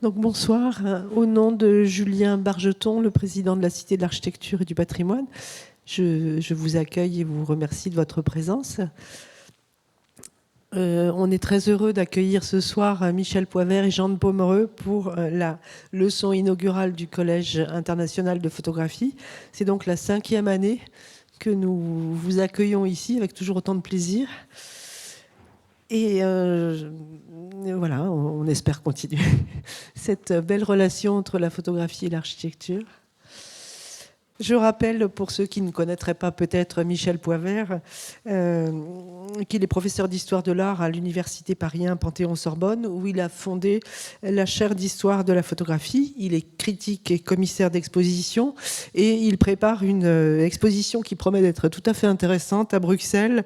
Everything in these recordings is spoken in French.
Donc bonsoir, au nom de Julien Bargeton, le président de la Cité de l'Architecture et du Patrimoine, je vous accueille et vous remercie de votre présence. On est très heureux d'accueillir ce soir Michel Poivert et Jean de Pomereux pour la leçon inaugurale du Collège international de photographie. C'est donc la 5e année que nous vous accueillons ici avec toujours autant de plaisir. Et voilà, on espère continuer cette belle relation entre la photographie et l'architecture. Je rappelle, pour ceux qui ne connaîtraient pas peut-être Michel Poivert, qu'il est professeur d'histoire de l'art à l'Université Paris 1 Panthéon-Sorbonne, où il a fondé la chaire d'histoire de la photographie. Il est critique et commissaire d'exposition, et il prépare une exposition qui promet d'être tout à fait intéressante à Bruxelles,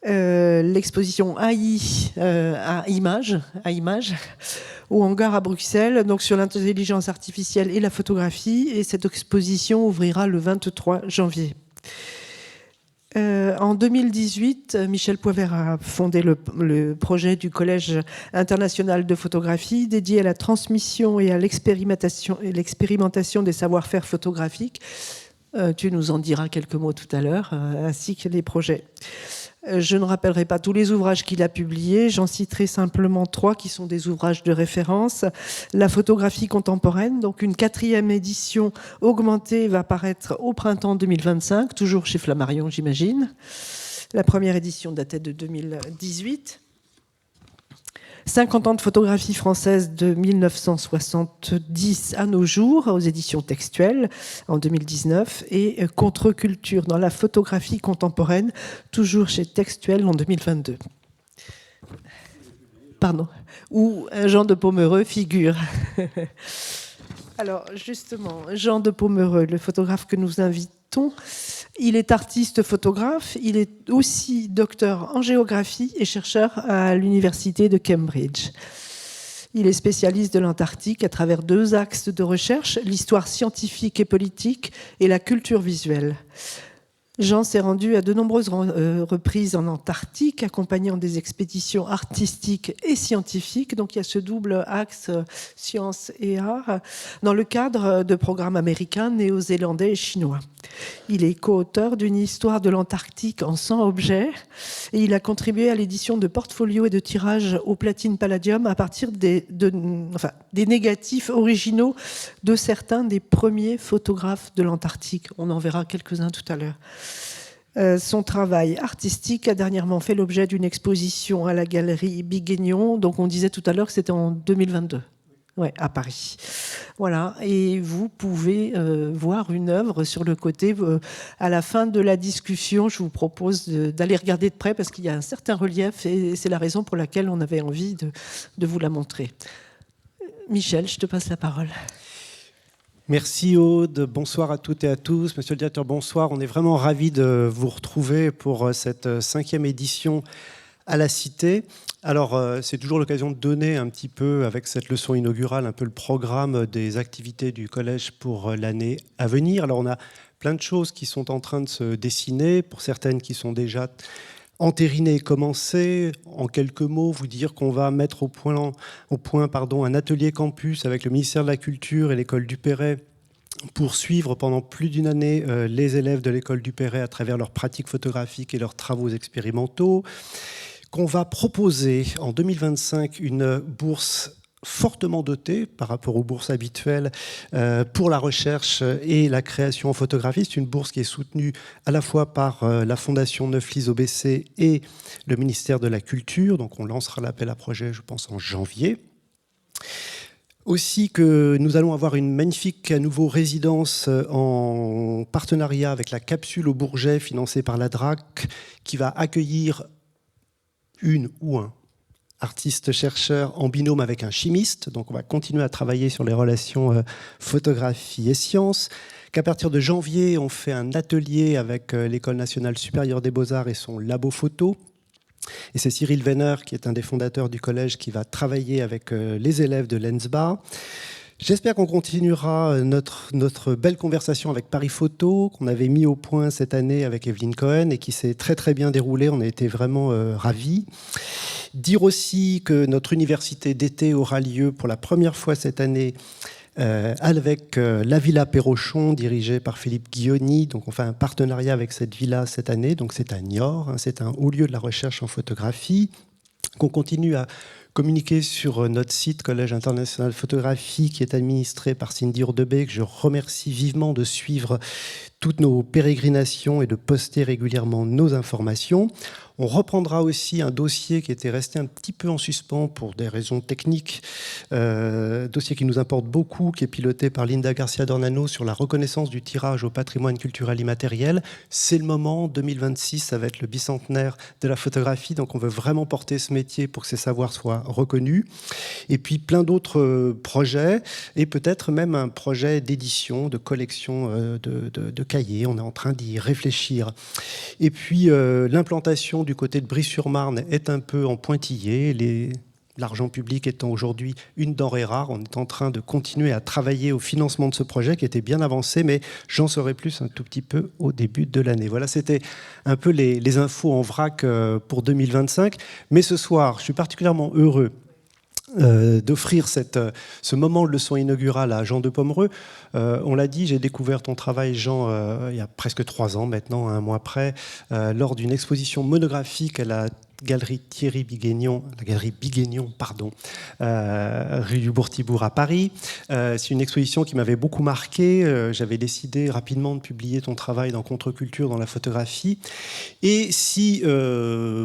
l'exposition AI à images, au hangar à Bruxelles, donc sur l'intelligence artificielle et la photographie. Et cette exposition ouvrira le 23 janvier. En 2018, Michel Poivert a fondé le projet du Collège international de photographie dédié à la transmission et à l'expérimentation des savoir-faire photographiques. Tu nous en diras quelques mots tout à l'heure, ainsi que les projets. Je ne rappellerai pas tous les ouvrages qu'il a publiés, j'en citerai simplement 3 qui sont des ouvrages de référence. La photographie contemporaine, donc une 4e édition augmentée va paraître au printemps 2025, toujours chez Flammarion j'imagine. La première édition datait de 2018. 50 ans de photographie française de 1970 à nos jours, aux éditions textuelles en 2019, et Contre-culture dans la photographie contemporaine, toujours chez Textuel en 2022. Pardon. Où Jean de Pomereux figure. Alors justement, Jean de Pomereux, le photographe que nous invitons, il est artiste photographe, il est aussi docteur en géographie et chercheur à l'université de Cambridge. Il est spécialiste de l'Antarctique à travers 2 axes de recherche, l'histoire scientifique et politique et la culture visuelle. Jean s'est rendu à de nombreuses reprises en Antarctique, accompagnant des expéditions artistiques et scientifiques. Donc il y a ce double axe science et art dans le cadre de programmes américains, néo-zélandais et chinois. Il est co-auteur d'une histoire de l'Antarctique en 100 objets et il a contribué à l'édition de portfolios et de tirages au platine palladium à partir des négatifs originaux de certains des premiers photographes de l'Antarctique. On en verra quelques-uns tout à l'heure. Son travail artistique a dernièrement fait l'objet d'une exposition à la galerie Biguignon. Donc on disait tout à l'heure que c'était en 2022. Ouais, à Paris. Voilà, et vous pouvez voir une œuvre sur le côté. À la fin de la discussion, je vous propose d'aller regarder de près parce qu'il y a un certain relief et c'est la raison pour laquelle on avait envie de vous la montrer. Michel, je te passe la parole. Merci Aude, bonsoir à toutes et à tous. Monsieur le directeur, bonsoir. On est vraiment ravis de vous retrouver pour cette 5e édition à la Cité. Alors, c'est toujours l'occasion de donner un petit peu, avec cette leçon inaugurale, un peu le programme des activités du collège pour l'année à venir. Alors, on a plein de choses qui sont en train de se dessiner, pour certaines qui sont déjà entérinées et commencées. En quelques mots, vous dire qu'on va mettre au point un atelier campus avec le ministère de la Culture et l'école du Perret pour suivre pendant plus d'une année les élèves de l'école du Perret à travers leurs pratiques photographiques et leurs travaux expérimentaux. Qu'on va proposer en 2025 une bourse fortement dotée par rapport aux bourses habituelles pour la recherche et la création en photographie. C'est une bourse qui est soutenue à la fois par la Fondation Neuflis OBC et le ministère de la Culture. Donc on lancera l'appel à projet, je pense, en janvier. Aussi que nous allons avoir une magnifique à nouveau résidence en partenariat avec la Capsule au Bourget financée par la DRAC qui va accueillir une ou un artiste-chercheur en binôme avec un chimiste. Donc on va continuer à travailler sur les relations photographie et sciences. Qu'à partir de janvier, on fait un atelier avec l'École nationale supérieure des beaux-arts et son labo photo. Et c'est Cyril Venner, qui est un des fondateurs du collège, qui va travailler avec les élèves de l'ENSBA. J'espère qu'on continuera notre belle conversation avec Paris Photo, qu'on avait mis au point cette année avec Evelyne Cohen et qui s'est très très bien déroulée. On a été vraiment ravis. Dire aussi que notre université d'été aura lieu pour la première fois cette année avec la Villa Perrochon, dirigée par Philippe Guioni. Donc on fait un partenariat avec cette villa cette année. Donc c'est à Niort, hein, c'est un haut lieu de la recherche en photographie, qu'on continue à communiquer sur notre site Collège international de photographie, qui est administré par Cindy Urdebé, que je remercie vivement de suivre toutes nos pérégrinations et de poster régulièrement nos informations. On reprendra aussi un dossier qui était resté un petit peu en suspens pour des raisons techniques, dossier qui nous importe beaucoup, qui est piloté par Linda Garcia Dornano sur la reconnaissance du tirage au patrimoine culturel immatériel. C'est le moment, 2026, ça va être le bicentenaire de la photographie, donc on veut vraiment porter ce métier pour que ces savoirs soient reconnus. Et puis plein d'autres projets, et peut-être même un projet d'édition, de collection de cahiers. On est en train d'y réfléchir. Et puis l'implantation du côté de Brie-sur-Marne est un peu en pointillé. L'argent public étant aujourd'hui une denrée rare, on est en train de continuer à travailler au financement de ce projet qui était bien avancé, mais j'en saurai plus un tout petit peu au début de l'année. Voilà, c'était un peu les infos en vrac pour 2025. Mais ce soir, je suis particulièrement heureux d'offrir ce moment de leçon inaugurale à Jean de Pomereux. On l'a dit, j'ai découvert ton travail, Jean, il y a presque 3 ans maintenant, un mois près, lors d'une exposition monographique à la galerie Thierry Biguignon, la galerie Biguignon, pardon, rue du Bourg-Thibourg à Paris. C'est une exposition qui m'avait beaucoup marqué. J'avais décidé rapidement de publier ton travail dans Contre-Culture, dans la photographie. Et si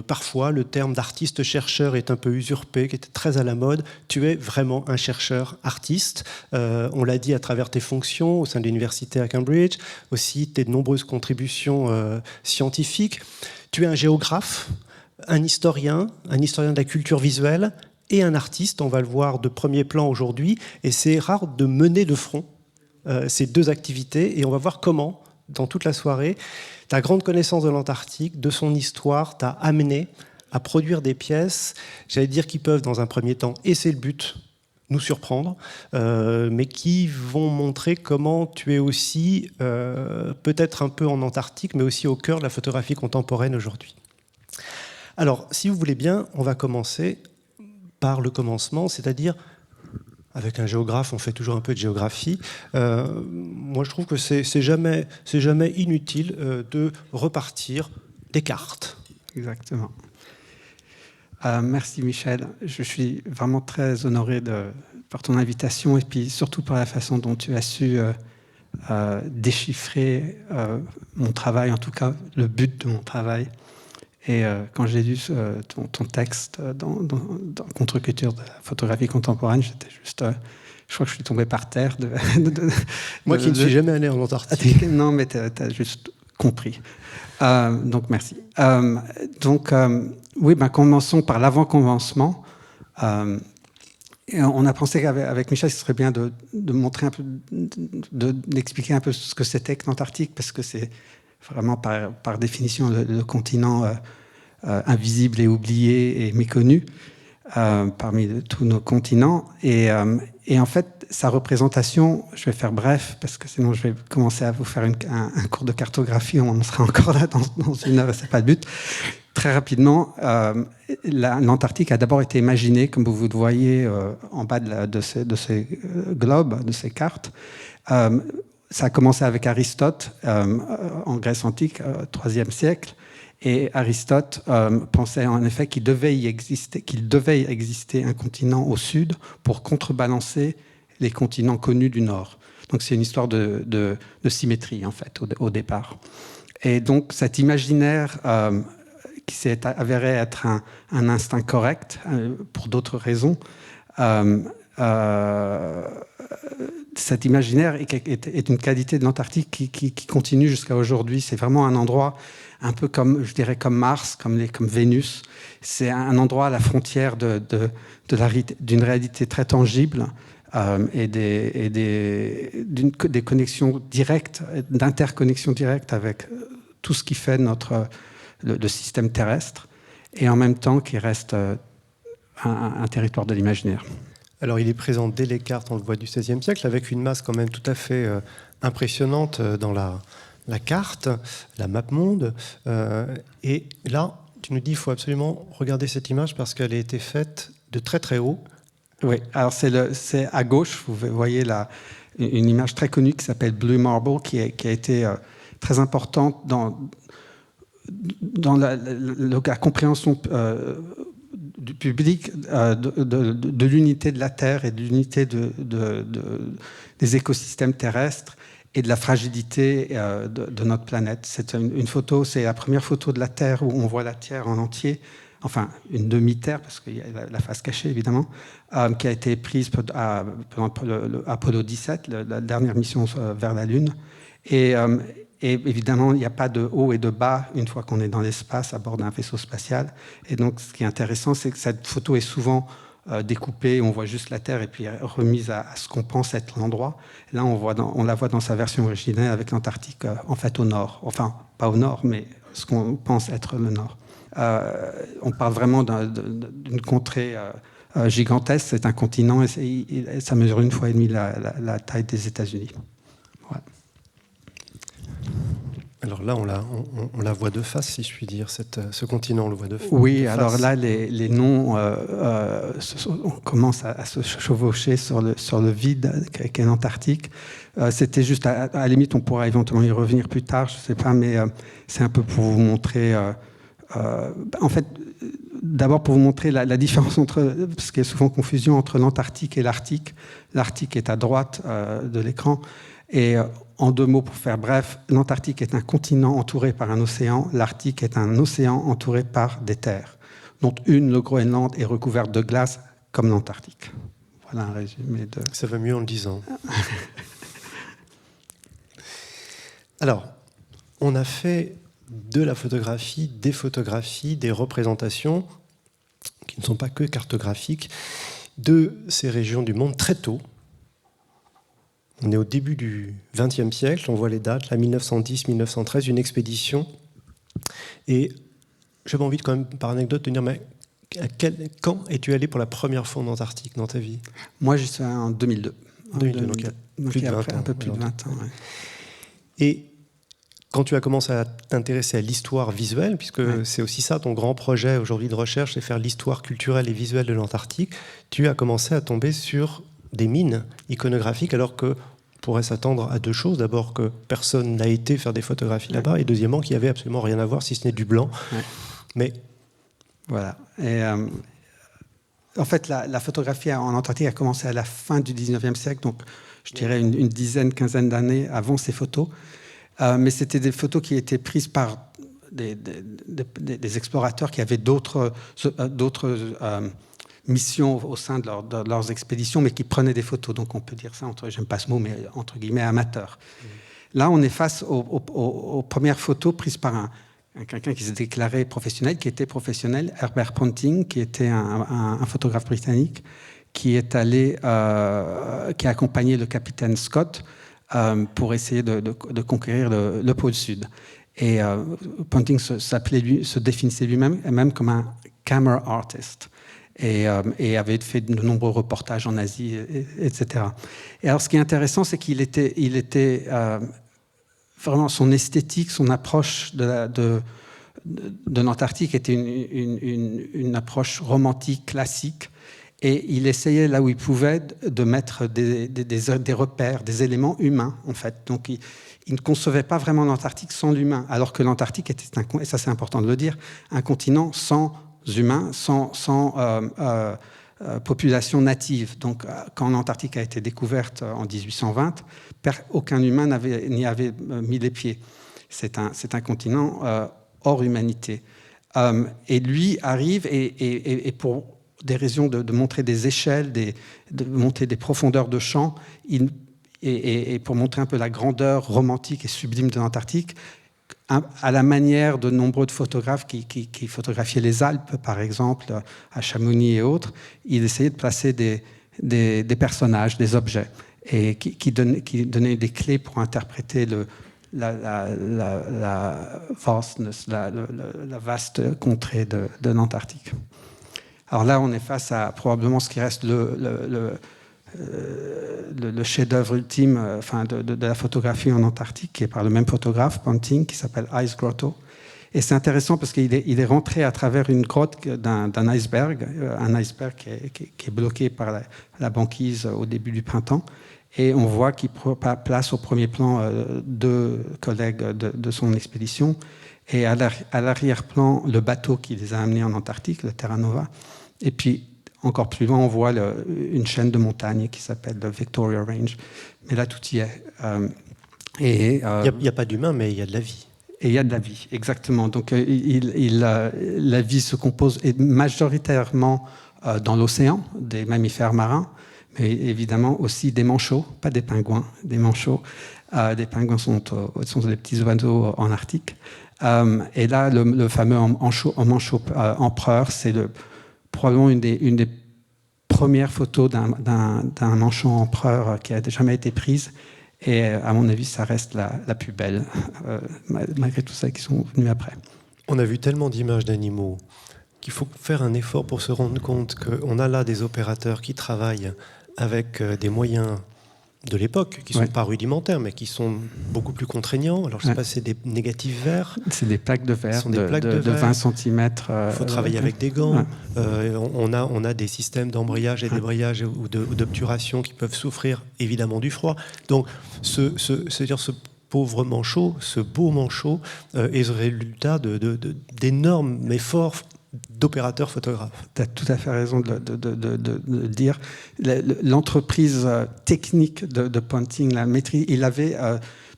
parfois le terme d'artiste-chercheur est un peu usurpé, qui était très à la mode, tu es vraiment un chercheur-artiste. On l'a dit à travers tes fonctions au sein de l'université à Cambridge, aussi tes nombreuses contributions scientifiques. Tu es un géographe, un historien de la culture visuelle et un artiste, on va le voir de premier plan aujourd'hui, et c'est rare de mener de front ces deux activités, et on va voir comment, dans toute la soirée, ta grande connaissance de l'Antarctique, de son histoire, t'a amené à produire des pièces, j'allais dire, qui peuvent, dans un premier temps, et c'est le but, nous surprendre, mais qui vont montrer comment tu es aussi, peut-être un peu en Antarctique, mais aussi au cœur de la photographie contemporaine aujourd'hui. Alors, si vous voulez bien, on va commencer par le commencement, c'est-à-dire, avec un géographe, on fait toujours un peu de géographie. Moi, je trouve que c'est jamais inutile de repartir des cartes. Exactement. Merci Michel. Je suis vraiment très honoré par ton invitation et puis surtout par la façon dont tu as su déchiffrer mon travail, en tout cas le but de mon travail. Et quand j'ai lu ton texte dans Contre-Culture de la photographie contemporaine, j'étais juste... je crois que je suis tombé par terre. Moi qui ne suis jamais allé en Antarctique. Non, mais tu as juste compris. Donc, merci. Oui, commençons par l'avant-commencement. Et on a pensé qu'avec Michel, ce serait bien de montrer un peu, d'expliquer un peu ce que c'était que l'Antarctique, parce que c'est vraiment par définition le continent invisible et oublié et méconnu parmi tous nos continents. Et en fait, sa représentation, je vais faire bref, parce que sinon je vais commencer à vous faire un cours de cartographie, on en sera encore là dans une heure, c'est pas le but. Très rapidement, l'Antarctique a d'abord été imaginée, comme vous le voyez en bas de ces globes, de ces cartes. Ça a commencé avec Aristote en Grèce antique, 3e siècle. Et Aristote pensait en effet qu'il devait exister un continent au sud pour contrebalancer les continents connus du nord. Donc c'est une histoire de symétrie en fait au départ. Et donc cet imaginaire qui s'est avéré être un instinct correct pour d'autres raisons, cet imaginaire est une qualité de l'Antarctique qui continue jusqu'à aujourd'hui. C'est vraiment un endroit un peu comme, je dirais, comme Mars, comme Vénus. C'est un endroit à la frontière d'une réalité très tangible et des connexions directes, d'interconnexions directes avec tout ce qui fait le système terrestre, et en même temps qui reste un territoire de l'imaginaire. Alors, il est présent dès les cartes, on le voit, du XVIe siècle, avec une masse quand même tout à fait impressionnante dans la carte, la map monde. Et là, tu nous dis qu'il faut absolument regarder cette image parce qu'elle a été faite de très très haut. Oui, alors c'est à gauche, vous voyez une image très connue qui s'appelle Blue Marble, qui a été très importante dans la compréhension du public de l'unité de la Terre et de l'unité des écosystèmes terrestres et de la fragilité de notre planète. C'est une photo, c'est la première photo de la Terre où on voit la Terre en entier, enfin une demi-Terre, parce qu'il y a la face cachée évidemment, qui a été prise pendant Apollo 17, la dernière mission vers la Lune. Et évidemment, il n'y a pas de haut et de bas une fois qu'on est dans l'espace à bord d'un vaisseau spatial. Et donc, ce qui est intéressant, c'est que cette photo est souvent découpée, on voit juste la Terre et puis remise à ce qu'on pense être l'endroit. Là, on la voit dans sa version originelle avec l'Antarctique en fait au nord. Enfin, pas au nord, mais ce qu'on pense être le nord. On parle vraiment d'une contrée gigantesque. C'est un continent et ça mesure 1,5 fois la taille des États-Unis. Ouais. Alors là, on la voit de face, si je puis dire, ce continent, on le voit de face. Oui, alors là, les noms on commence à se chevaucher sur le vide qu'est l'Antarctique. C'était juste, à la limite, on pourra éventuellement y revenir plus tard, je ne sais pas, mais c'est un peu pour vous montrer... en fait, d'abord pour vous montrer la différence parce qu'il y a souvent confusion entre l'Antarctique et l'Arctique. L'Arctique est à droite de l'écran. Et en 2 mots, pour faire bref, l'Antarctique est un continent entouré par un océan, l'Arctique est un océan entouré par des terres, dont le Groenland, est recouverte de glace comme l'Antarctique. Voilà un résumé de... Ça va mieux en le disant. Alors, on a fait de la photographie, des photographies, des représentations qui ne sont pas que cartographiques de ces régions du monde très tôt. On est au début du XXe siècle, on voit les dates, là, 1910-1913, une expédition. Et j'avais envie de, quand même, par anecdote, de dire, mais quand es-tu allé pour la première fois en Antarctique dans ta vie? Moi, j'y suis allé en 2002. 2002, donc il y a un peu plus de 20 ans. Ouais. Et quand tu as commencé à t'intéresser à l'histoire visuelle, puisque c'est aussi ça ton grand projet aujourd'hui de recherche, c'est faire l'histoire culturelle et visuelle de l'Antarctique, tu as commencé à tomber sur des mines iconographiques, alors qu'on pourrait s'attendre à 2 choses. D'abord, que personne n'a été faire des photographies là-bas, et deuxièmement, qu'il n'y avait absolument rien à voir, si ce n'est du blanc. Ouais. Mais voilà. Et en fait, la photographie en Antarctique a commencé à la fin du 19e siècle, donc je dirais une dizaine, quinzaine d'années avant ces photos. Mais c'était des photos qui étaient prises par des explorateurs qui avaient d'autres missions au sein de leurs expéditions, mais qui prenaient des photos. Donc on peut dire ça, j'aime pas ce mot, mais entre guillemets amateurs. Là, on est face aux premières photos prises par quelqu'un qui s'est déclaré professionnel, qui était professionnel, Herbert Ponting, qui était un photographe britannique, qui est allé, qui a accompagné le capitaine Scott pour essayer de conquérir le pôle Sud. Et Ponting se définissait lui-même comme un camera artist. Et avait fait de nombreux reportages en Asie, etc. Et alors, ce qui est intéressant, c'est qu'il était vraiment, son esthétique, son approche de l'Antarctique était une approche romantique, classique, et il essayait, là où il pouvait, de mettre des repères, des éléments humains, en fait. Donc, il ne concevait pas vraiment l'Antarctique sans l'humain, alors que l'Antarctique était, et ça c'est important de le dire, un continent sans humains, sans population native. Donc, quand l'Antarctique a été découverte en 1820, aucun humain n'y avait mis les pieds. C'est un continent hors humanité. Et lui arrive, et pour des raisons de montrer des échelles, de montrer des profondeurs de champ, et pour montrer un peu la grandeur romantique et sublime de l'Antarctique, à la manière de nombreux photographes qui photographiaient les Alpes, par exemple, à Chamonix et autres, il essayait de placer des personnages, des objets, et qui donnaient des clés pour interpréter la vastness, la vaste contrée de l'Antarctique. Alors là, on est face à probablement ce qui reste le chef-d'œuvre ultime de la photographie en Antarctique, qui est par le même photographe, Ponting, qui s'appelle Ice Grotto. Et c'est intéressant parce qu'il est rentré à travers une grotte d'un iceberg, un iceberg qui est bloqué par la banquise au début du printemps. Et on voit qu'il place au premier plan deux collègues de son expédition. Et à l'arrière-plan, le bateau qui les a amenés en Antarctique, le Terra Nova. Et puis, encore plus loin, on voit une chaîne de montagnes qui s'appelle le Victoria Range. Mais là, tout y est. Il n'y a pas d'humain, mais il y a de la vie. Et il y a de la vie, exactement. Donc, la vie se compose majoritairement dans l'océan, des mammifères marins, mais évidemment aussi des manchots, pas des pingouins, des manchots. Des pingouins sont des petits oiseaux en Arctique. Et là, le fameux manchot empereur, c'est probablement une des premières photos d'un manchot empereur qui a jamais été prise. Et à mon avis, ça reste la plus belle, malgré tout ça qui sont venus après. On a vu tellement d'images d'animaux qu'il faut faire un effort pour se rendre compte qu'on a là des opérateurs qui travaillent avec des moyens de l'époque, qui ne sont pas rudimentaires, mais qui sont beaucoup plus contraignants. Alors, je ne sais pas si c'est des négatifs verts. C'est des plaques de verre de 20 cm. Il faut travailler avec des gants. Ouais. On a des systèmes d'embrayage et d'ébrayage ou d'obturation qui peuvent souffrir évidemment du froid. Donc, ce pauvre manchot, ce beau manchot, est le résultat d'énormes efforts d'opérateurs photographes. Tu as tout à fait raison de dire. L'entreprise technique de Ponting, la maîtrise,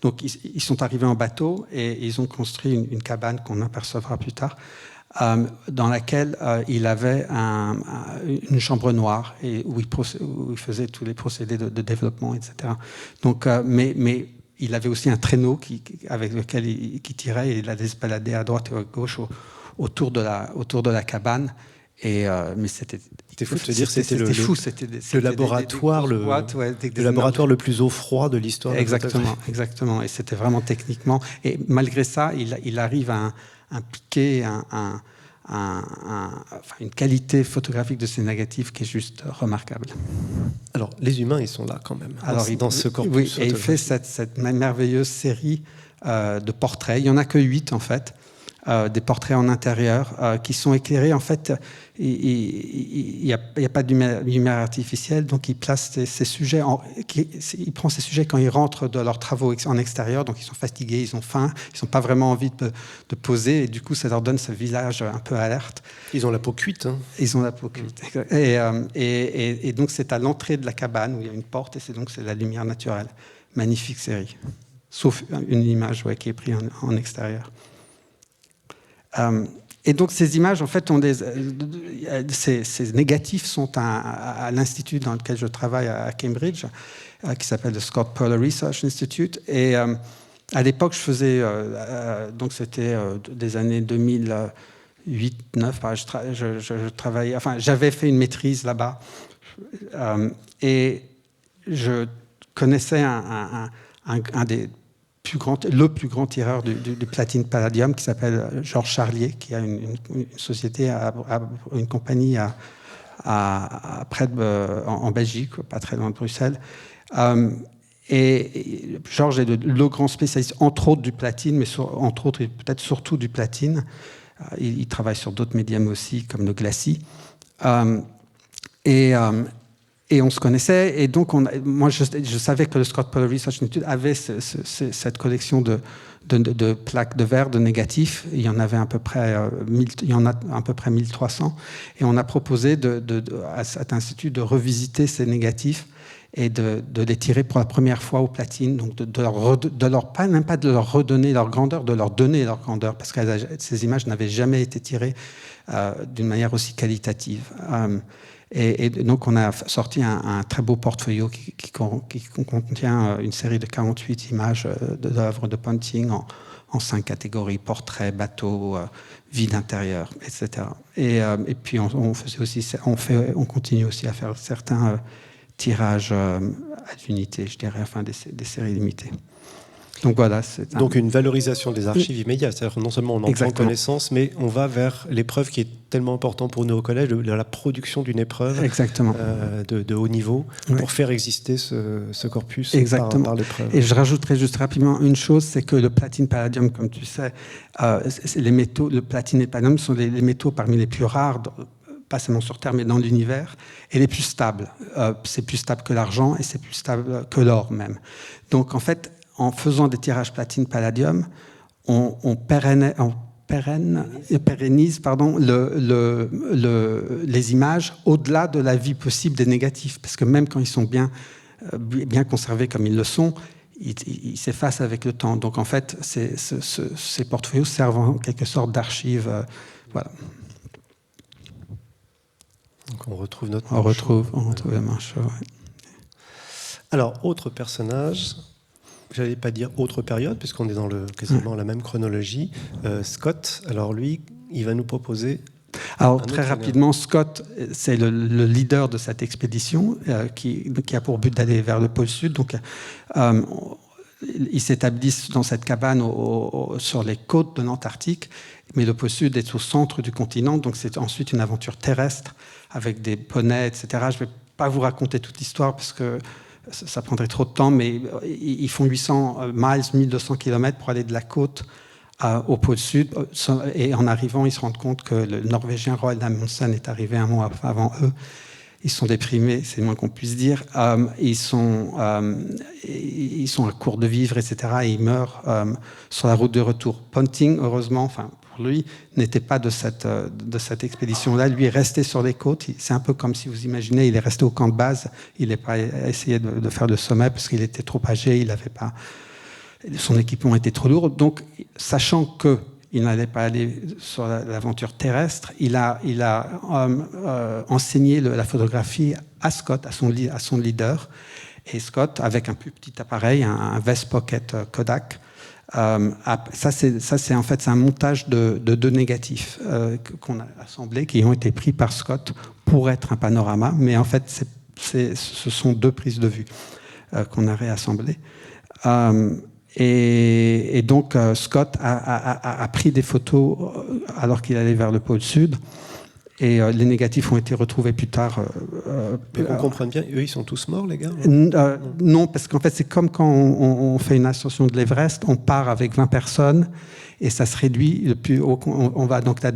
donc ils sont arrivés en bateau et ils ont construit une cabane qu'on apercevra plus tard, dans laquelle il avait une chambre noire et où il faisait tous les procédés de développement, etc. Donc, mais il avait aussi un traîneau avec lequel il tirait et il allait se balader à droite et à gauche autour de la cabane. Mais c'était fou de te dire, c'était le laboratoire, le laboratoire le plus au froid de l'histoire. Exactement. Et c'était vraiment techniquement. Et malgré ça, il arrive à un piqué, une qualité photographique de ces négatifs qui est juste remarquable. Alors, les humains, ils sont là quand même, dans ce corpus. Oui, et il fait cette merveilleuse série de portraits. Il n'y en a que 8, en fait. Des portraits en intérieur qui sont éclairés. En fait, il n'y a pas de lumière artificielle, donc il place ces sujets. Il prend ces sujets quand ils rentrent de leurs travaux en extérieur, donc ils sont fatigués, ils ont faim, ils n'ont pas vraiment envie de poser, et du coup, ça leur donne ce visage un peu alerte. Ils ont la peau cuite. Hein. Ils ont la peau cuite. Et donc, c'est à l'entrée de la cabane où il y a une porte, et c'est la lumière naturelle. Magnifique série. Sauf une image qui est prise en extérieur. Et donc ces images, en fait, ces négatifs sont à l'institut dans lequel je travaille à Cambridge, qui s'appelle le Scott Perler Research Institute. Et à l'époque, je faisais, donc c'était des années 2008-2009, je travaillais, enfin, j'avais fait une maîtrise là-bas, et je connaissais le plus grand tireur du platine palladium qui s'appelle Georges Charlier, qui a une société, une compagnie en Belgique, pas très loin de Bruxelles. Et Georges est le grand spécialiste, entre autres du platine, mais entre autres, peut-être surtout du platine. Il travaille sur d'autres médiums aussi, comme le glacis. Et on se connaissait, et donc moi je savais que le Scott Perler Research Institute avait cette collection de plaques de verre, de négatifs. Il y en avait à peu près 1300, et on a proposé à cet institut de revisiter ces négatifs et de les tirer pour la première fois au platine, donc même pas de leur redonner leur grandeur, de leur donner leur grandeur, parce que ces images n'avaient jamais été tirées d'une manière aussi qualitative. Et donc, on a sorti un très beau portfolio qui contient une série de 48 images d'œuvres de Ponting en 5 catégories: portrait, bateau, vie d'intérieur, etc. Et puis, on continue aussi à faire certains tirages à l'unité, je dirais, enfin des séries limitées. Donc voilà. Donc une valorisation des archives immédiate. C'est-à-dire que non seulement on en prend connaissance, mais on va vers l'épreuve qui est tellement importante pour nous au collège, de la production d'une épreuve de haut niveau pour faire exister ce corpus par l'épreuve. Et je rajouterai juste rapidement une chose, c'est que le platine palladium, comme tu sais, les métaux, le platine et le palladium sont les métaux parmi les plus rares, pas seulement sur Terre, mais dans l'univers, et les plus stables. C'est plus stable que l'argent et c'est plus stable que l'or même. Donc en fait, en faisant des tirages platine-palladium, on pérennise les images au-delà de la vie possible des négatifs. Parce que même quand ils sont bien conservés comme ils le sont, ils s'effacent avec le temps. Donc en fait, ces portfolios servent en quelque sorte d'archives. Voilà. Donc on retrouve notre manchot. On retrouve le manchot, ouais. Alors, autre personnage, j'allais pas dire autre période, puisqu'on est dans quasiment la même chronologie. Scott, alors lui, il va nous proposer... Alors très rapidement, Scott, c'est le leader de cette expédition qui a pour but d'aller vers le pôle Sud. Donc, ils s'établissent dans cette cabane sur les côtes de l'Antarctique, mais le pôle Sud est au centre du continent, donc c'est ensuite une aventure terrestre avec des poneys, etc. Je ne vais pas vous raconter toute l'histoire parce que ça prendrait trop de temps, mais ils font 800 miles, 1200 km pour aller de la côte au pôle Sud, et en arrivant, ils se rendent compte que le Norvégien Roald Amundsen est arrivé un mois avant eux. Ils sont déprimés, c'est le moins qu'on puisse dire. Ils sont à court de vivres, etc. Et ils meurent sur la route de retour. Ponting, heureusement, pour lui, n'était pas de cette expédition-là. Lui est resté sur les côtes. C'est un peu comme si vous imaginez, il est resté au camp de base. Il n'a pas essayé de faire le sommet parce qu'il était trop âgé. Il n'avait pas... Son équipement était trop lourd. Donc, sachant qu'il n'allait pas aller sur l'aventure terrestre, il a enseigné la photographie à Scott, à son leader. Et Scott, avec un plus petit appareil, un Vest Pocket Kodak, ça c'est en fait c'est un montage de 2 négatifs qu'on a assemblés, qui ont été pris par Scott pour être un panorama, mais en fait ce sont 2 prises de vue qu'on a réassemblées. Et donc Scott a pris des photos alors qu'il allait vers le pôle Sud. Et les négatifs ont été retrouvés plus tard. Mais qu'on comprenne bien, eux, ils sont tous morts, les gars ? Non, parce qu'en fait, c'est comme quand on fait une ascension de l'Everest, on part avec 20 personnes et ça se réduit. On va donc les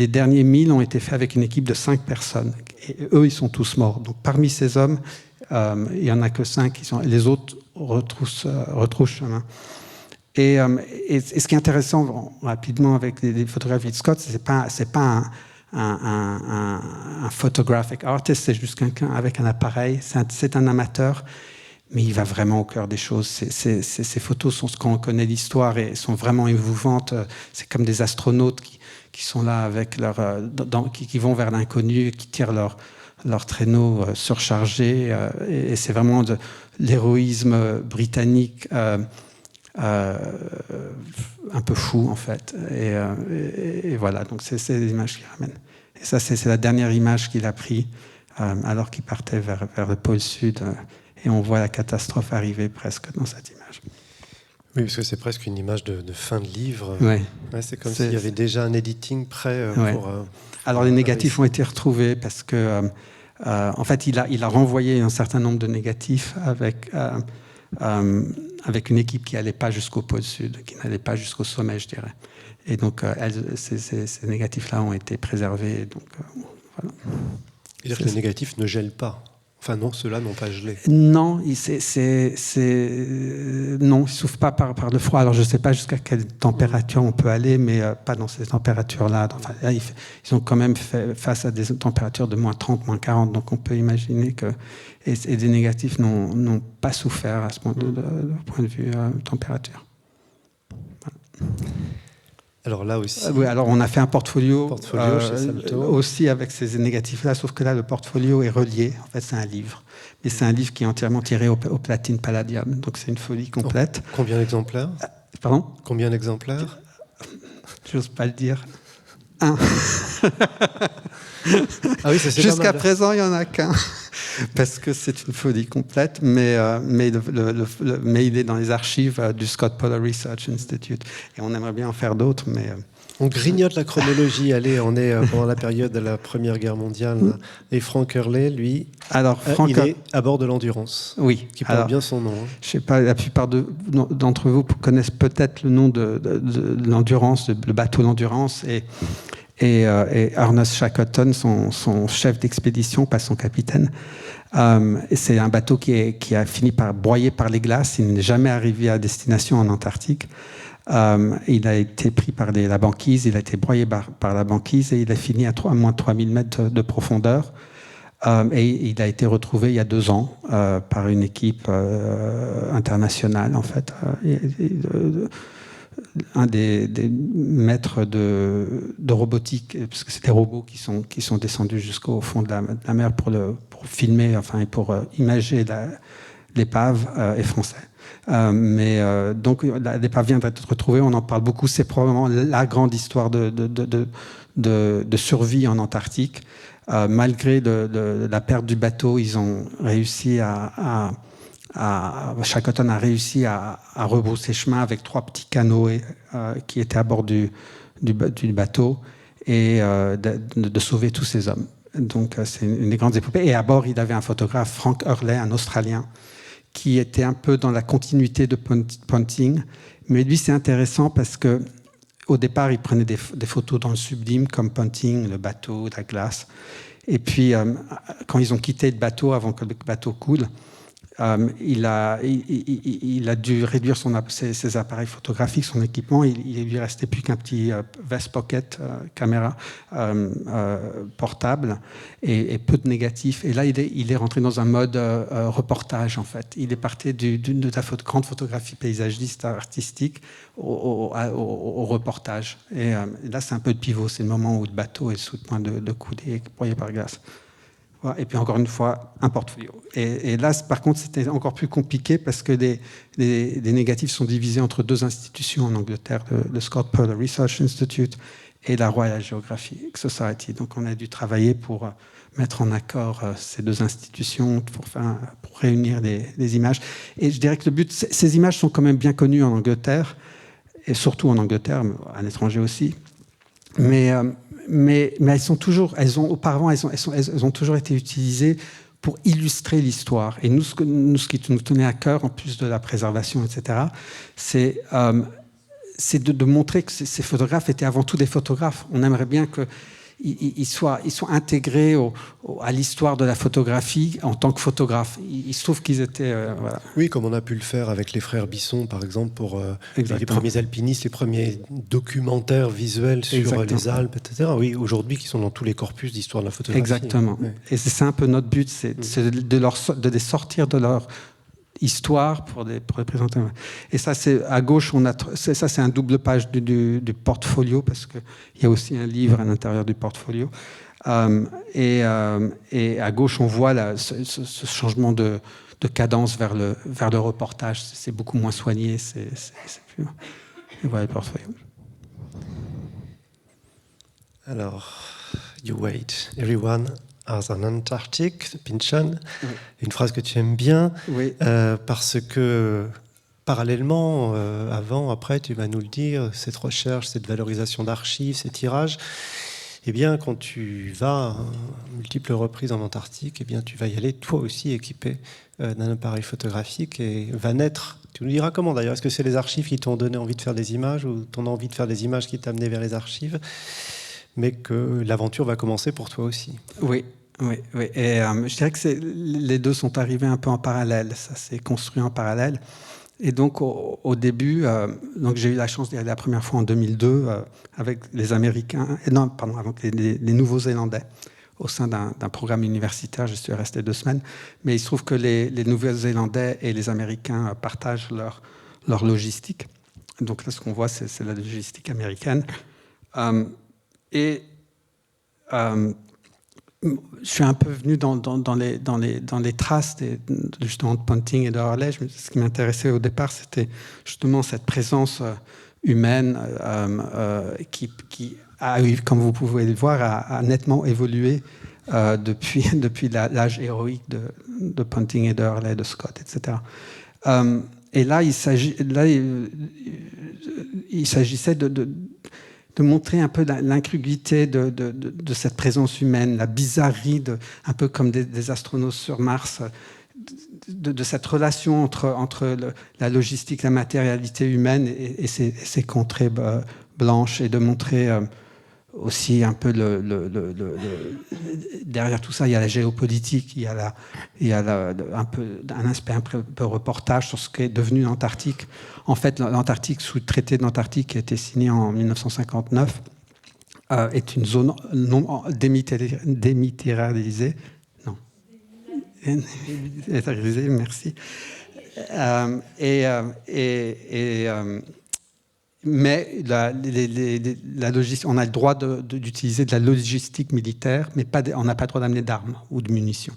derniers 1000 ont été faits avec une équipe de 5 personnes. Et eux, ils sont tous morts. Donc parmi ces hommes, il n'y en a que 5 les autres retroussent chemin. Et ce qui est intéressant rapidement avec les photographies de Scott, c'est pas un photographic artist, c'est juste quelqu'un avec un appareil, c'est un amateur, mais il va vraiment au cœur des choses. Ces photos sont, quand on connaît l'histoire, et sont vraiment émouvantes. C'est comme des astronautes qui sont là avec qui vont vers l'inconnu, qui tirent leur traîneau surchargé, et c'est vraiment de l'héroïsme britannique un peu fou en fait, et voilà, donc c'est l'image qu'il ramène. Et ça, c'est la dernière image qu'il a prise alors qu'il partait vers le pôle Sud, et on voit la catastrophe arriver presque dans cette image. Oui, parce que c'est presque une image de fin de livre. Ouais. C'est comme s'il y avait déjà un editing prêt pour... Alors les négatifs ont été retrouvés parce que en fait il a renvoyé un certain nombre de négatifs avec une équipe qui n'allait pas jusqu'au pôle Sud, qui n'allait pas jusqu'au sommet, je dirais. Et donc, ces négatifs-là ont été préservés. Donc, voilà. C'est-à-dire que les négatifs ne gèlent pas. Enfin, non, ceux-là n'ont pas gelé. Non, non, ils ne souffrent pas par le froid. Alors, je ne sais pas jusqu'à quelle température on peut aller, mais pas dans ces températures-là. Enfin, là, ils ont quand même fait face à des températures de moins 30, moins 40. Donc, on peut imaginer que... Et des négatifs n'ont pas souffert à ce point de point de vue température. Voilà. Alors là aussi... Oui, alors on a fait un portfolio chez Salto. Aussi avec ces négatifs-là, sauf que là, le portfolio est relié. En fait, c'est un livre. Mais c'est un livre qui est entièrement tiré au platine palladium. Donc, c'est une folie complète. Combien d'exemplaires ? Pardon ? Combien d'exemplaires ? J'ose pas le dire. 1. Ah oui, ça, c'est Jusqu'à présent, il n'y en a qu'un. parce que c'est une folie complète, mais il est dans les archives du Scott Polar Research Institute. Et on aimerait bien en faire d'autres, mais... On grignote la chronologie. Allez, on est pendant la période de la Première Guerre mondiale. Là. Et Frank Hurley, lui, il est à bord de l'Endurance. Oui. Qui porte bien son nom. Hein. Je sais pas, la plupart d'entre vous connaissent peut-être le nom de l'Endurance, le bateau d'Endurance. Et Ernest Shackleton, son chef d'expédition, pas son capitaine. C'est un bateau qui a fini par broyer par les glaces. Il n'est jamais arrivé à destination en Antarctique. Il a été pris par la banquise, il a été broyé par la banquise et il a fini à moins de 3000 mètres de profondeur. Et il a été retrouvé il y a 2 ans par une équipe internationale, en fait. Un des maîtres de robotique, parce que c'est des robots qui sont descendus jusqu'au fond de la mer pour filmer, et pour imager l'épave, est français. Donc l'épave vient d'être retrouvée, on en parle beaucoup, c'est probablement la grande histoire de survie en Antarctique. Malgré la perte du bateau, ils ont réussi Shackleton a réussi à rebrousser chemin avec 3 petits canoës qui étaient à bord du bateau et de sauver tous ces hommes. Donc c'est une des grandes épopées. Et à bord, il avait un photographe, Frank Hurley, un Australien, qui était un peu dans la continuité de Ponting. Mais lui, c'est intéressant parce que au départ, il prenait des photos dans le sublime, comme Ponting, le bateau, la glace. Et puis, quand ils ont quitté le bateau, avant que le bateau coule, il a dû réduire ses appareils photographiques, son équipement. Il lui restait plus qu'un petit vest pocket caméra portable et peu de négatifs. Et là, il est rentré dans un mode reportage, en fait. Il est parti de la grande photographie paysagiste, artistique, au reportage. Et là, c'est un peu de pivot. C'est le moment où le bateau est sous le point de couler, broyé par glace. Et puis encore une fois, un portfolio. Et là, par contre, c'était encore plus compliqué parce que les négatifs sont divisés entre 2 institutions en Angleterre, le Scott Polar Research Institute et la Royal Geographic Society. Donc on a dû travailler pour mettre en accord ces 2 institutions pour réunir les images. Et je dirais que le but, ces images sont quand même bien connues en Angleterre, et surtout en Angleterre, mais à l'étranger aussi. Mais elles ont toujours été utilisées pour illustrer l'histoire. Et nous, ce qui nous tenait à cœur, en plus de la préservation, etc., c'est de montrer que ces photographes étaient avant tout des photographes. On aimerait bien qu'ils soient intégrés à l'histoire de la photographie en tant que photographes. Il se trouve qu'ils étaient... voilà. Oui, comme on a pu le faire avec les frères Bisson, par exemple, pour les premiers alpinistes, les premiers documentaires visuels sur les Alpes, etc. Oui, aujourd'hui, qui sont dans tous les corpus d'histoire de la photographie. Exactement. Ouais. Et c'est un peu notre but, c'est de les sortir de leur histoire pour les présenter. Et ça, c'est à gauche, c'est un double page du portfolio, parce qu'il y a aussi un livre à l'intérieur du portfolio. Et à gauche, on voit ce changement de cadence vers le reportage. C'est beaucoup moins soigné. C'est plus... Et voilà le portfolio. Alors, you wait, everyone as an Antarctic, Pynchon, oui. Une phrase que tu aimes bien, oui. Parce que parallèlement, avant, après, tu vas nous le dire, cette recherche, cette valorisation d'archives, ces tirages, eh bien, quand tu vas à multiples reprises en Antarctique, eh bien, tu vas y aller toi aussi équipé d'un appareil photographique et va naître. Tu nous diras comment d'ailleurs. Est-ce que c'est les archives qui t'ont donné envie de faire des images ou ton envie de faire des images qui t'a amené vers les archives, mais que l'aventure va commencer pour toi aussi. Oui. Et je dirais que les 2 sont arrivés un peu en parallèle. Ça s'est construit en parallèle. Et donc, au début, donc j'ai eu la chance d'y aller la première fois en 2002 avec les Américains, avec les Nouveaux-Zélandais, au sein d'un programme universitaire. Je suis resté 2 semaines. Mais il se trouve que les Nouveaux-Zélandais et les Américains partagent leur logistique. Donc là, ce qu'on voit, c'est la logistique américaine. Je suis un peu venu dans les traces justement de Ponting et de Hurley. Ce qui m'intéressait au départ, c'était justement cette présence humaine qui a, comme vous pouvez le voir, a nettement évolué depuis l'âge héroïque de Ponting et de Hurley, de Scott, etc. Et là, il s'agissait de montrer un peu l'incongruité de cette présence humaine, la bizarrerie, un peu comme des astronautes sur Mars, de cette relation entre la logistique, la matérialité humaine et ces contrées blanches, et de montrer aussi un peu derrière tout ça, il y a la géopolitique, il y a un aspect un peu reportage sur ce qu'est devenu l'Antarctique. En fait, l'Antarctique, sous le traité de l'Antarctique qui a été signé en 1959, est une zone non démilitarisée. Non. Démilitarisée, merci. Mais la logistique, on a le droit d'utiliser de la logistique militaire, mais on n'a pas le droit d'amener d'armes ou de munitions.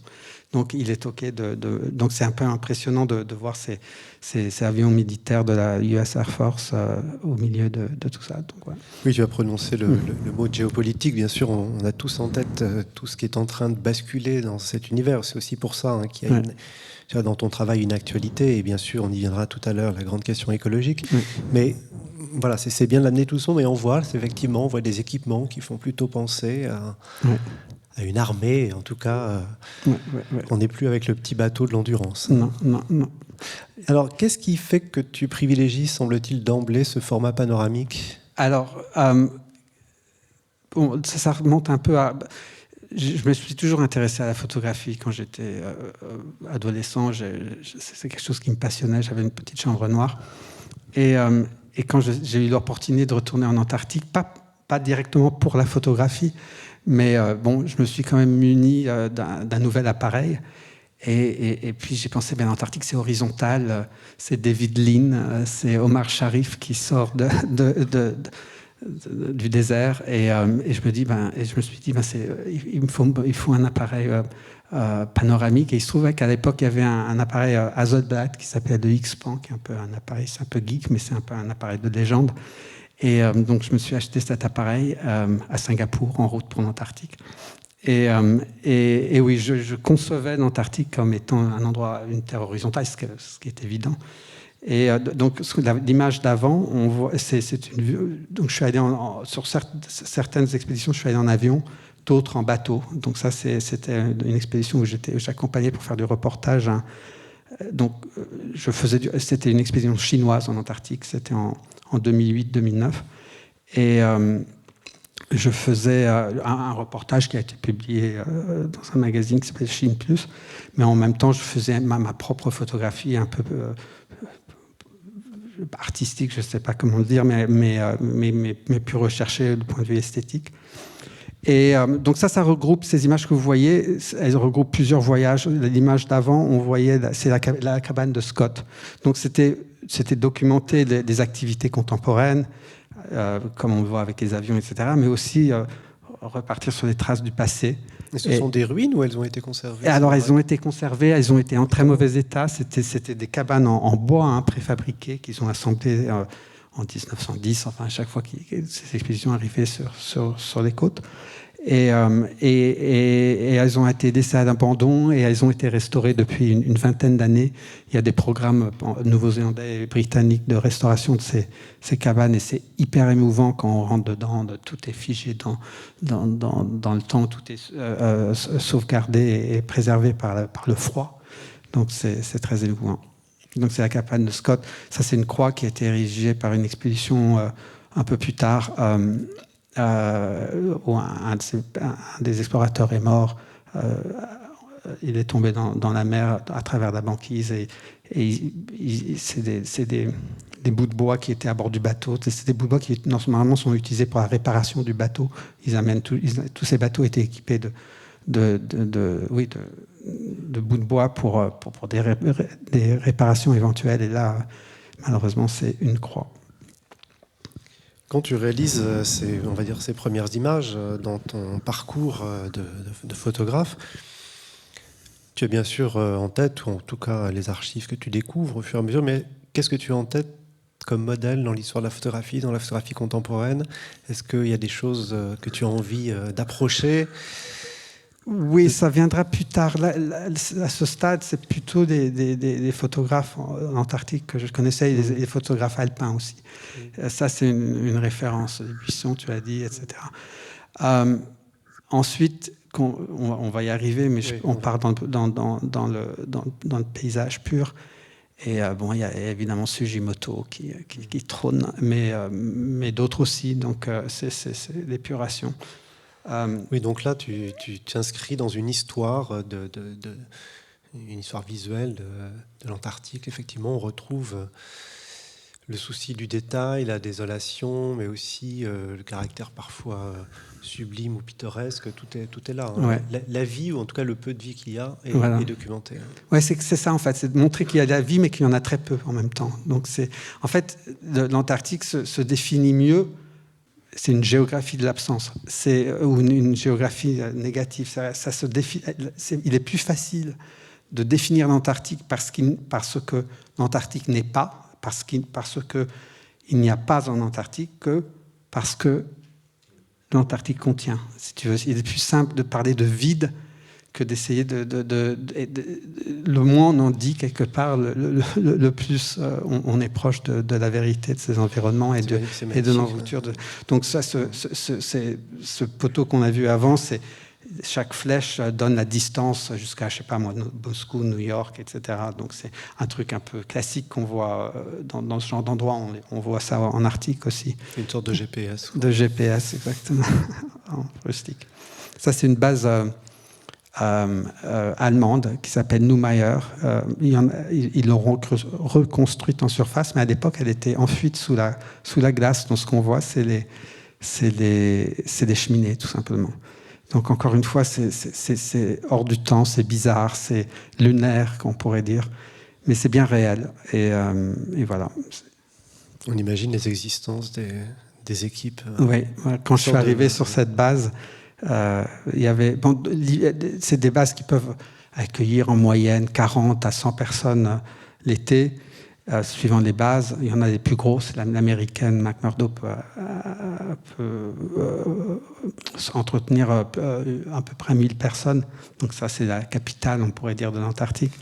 Donc, il est OK donc, c'est un peu impressionnant de voir ces avions militaires de la US Air Force au milieu de tout ça. Donc, ouais. Oui, tu as prononcé le mot géopolitique. Bien sûr, on a tous en tête tout ce qui est en train de basculer dans cet univers. C'est aussi pour ça qu'il y a tu as dans ton travail une actualité. Et bien sûr, on y viendra tout à l'heure, la grande question écologique. Mais voilà, c'est bien de l'amener tout ça. Mais on voit des équipements qui font plutôt penser à une armée, en tout cas. On n'est plus avec le petit bateau de l'endurance. Non. Alors, qu'est-ce qui fait que tu privilégies, semble-t-il, d'emblée ce format panoramique ? Alors, ça remonte un peu à... Je me suis toujours intéressé à la photographie quand j'étais adolescent. C'est quelque chose qui me passionnait. J'avais une petite chambre noire. Et quand j'ai eu l'opportunité de retourner en Antarctique, pas directement pour la photographie, mais je me suis quand même muni d'un nouvel appareil. Et puis j'ai pensé, l'Antarctique, c'est horizontal. C'est David Lean, c'est Omar Sharif qui sort du désert. Et je me suis dit, il me faut un appareil panoramique. Et il se trouvait qu'à l'époque, il y avait un appareil Hasselblad qui s'appelait le X-Pan, qui est un peu un appareil, c'est un peu geek, mais c'est un peu un appareil de légende. Et donc, je me suis acheté cet appareil à Singapour, en route pour l'Antarctique. Et oui, je concevais l'Antarctique comme étant un endroit, une terre horizontale, ce qui est évident. Et donc, l'image d'avant, on voit, c'est une vue. Donc, je suis allé sur certaines expéditions, je suis allé en avion, d'autres en bateau. Donc, ça, c'était une expédition où j'accompagnais pour faire du reportage. Donc, c'était une expédition chinoise en Antarctique. C'était en 2008-2009. Et je faisais un reportage qui a été publié dans un magazine qui s'appelle Chine Plus. Mais en même temps, je faisais ma propre photographie un peu artistique, je ne sais pas comment le dire, mais plus recherchée du point de vue esthétique. Et donc ça regroupe ces images que vous voyez, elles regroupent plusieurs voyages. L'image d'avant, on voyait, c'est la cabane de Scott. Donc c'était documenter des activités contemporaines, comme on le voit avec les avions, etc., mais aussi repartir sur les traces du passé. Et ce sont des ruines ou elles ont été conservées ? Alors, elles ont été conservées, elles ont été en très mauvais état. C'était des cabanes en bois préfabriquées qu'ils ont assemblées en 1910, enfin, à chaque fois que ces expéditions arrivaient sur les côtes. Et elles ont été laissées à l'abandon et elles ont été restaurées depuis une vingtaine d'années. Il y a des programmes néo-zélandais et britanniques de restauration de ces cabanes et c'est hyper émouvant quand on rentre dedans. Tout est figé dans le temps, tout est sauvegardé et préservé par le froid. Donc c'est très émouvant. Donc c'est la cabane de Scott. Ça, c'est une croix qui a été érigée par une expédition un peu plus tard. Où un des explorateurs est mort, il est tombé dans la mer à travers la banquise et c'est des bouts de bois qui étaient à bord du bateau. C'est des bouts de bois qui normalement sont utilisés pour la réparation du bateau. Tous ces bateaux étaient équipés de bouts de bois pour des réparations éventuelles. Et là, malheureusement, c'est une croix. Quand tu réalises ces premières images dans ton parcours de photographe, tu as bien sûr en tête, ou en tout cas les archives que tu découvres au fur et à mesure, mais qu'est-ce que tu as en tête comme modèle dans l'histoire de la photographie, dans la photographie contemporaine ? Est-ce qu'il y a des choses que tu as envie d'approcher ? Oui, ça viendra plus tard. Là, à ce stade, c'est plutôt des photographes en Antarctique que je connaissais, et des photographes alpins aussi. Ça, c'est une référence. Les buissons, tu as dit, etc. Ensuite, on va y arriver, mais on part dans le paysage pur. Et il y a évidemment Sugimoto qui trône, mais d'autres aussi. Donc, c'est l'épuration. Oui, donc là, tu t'inscris dans une histoire, une histoire visuelle de l'Antarctique. Effectivement, on retrouve le souci du détail, la désolation, mais aussi le caractère parfois sublime ou pittoresque. Tout est là. Hein. Ouais. La vie, ou en tout cas le peu de vie qu'il y a, est documenté. Ouais, c'est ça en fait, c'est de montrer qu'il y a de la vie, mais qu'il y en a très peu en même temps. Donc en fait, l'Antarctique se définit mieux. C'est une géographie de l'absence, ou une géographie négative. Il est plus facile de définir l'Antarctique parce que l'Antarctique n'est pas, parce qu'il n'y a pas en Antarctique, que parce que l'Antarctique contient. Si tu veux, il est plus simple de parler de vide que d'essayer le moins on en dit quelque part, le plus on est proche de la vérité de ces environnements et de l'envoûture. Donc ça, ce poteau qu'on a vu avant, chaque flèche donne la distance jusqu'à, je sais pas moi, Moscou, New York, etc. Donc c'est un truc un peu classique qu'on voit dans ce genre d'endroit. On voit ça en Arctique aussi. C'est une sorte de GPS. De GPS, exactement, en rustique. Ça, c'est une base... allemande qui s'appelle Neumayer. Ils l'ont reconstruite en surface, mais à l'époque, elle était enfuite sous la glace. Donc, ce qu'on voit, c'est des cheminées, tout simplement. Donc, encore une fois, c'est hors du temps, c'est bizarre, c'est lunaire, qu'on pourrait dire, mais c'est bien réel. Et voilà. On imagine les existences des équipes. Oui, quand je suis arrivé sur cette base, il y avait, c'est des bases qui peuvent accueillir en moyenne 40 à 100 personnes l'été, suivant les bases. Il y en a des plus grosses. L'américaine McMurdo peut entretenir à peu près 1000 personnes. Donc ça, c'est la capitale, on pourrait dire, de l'Antarctique.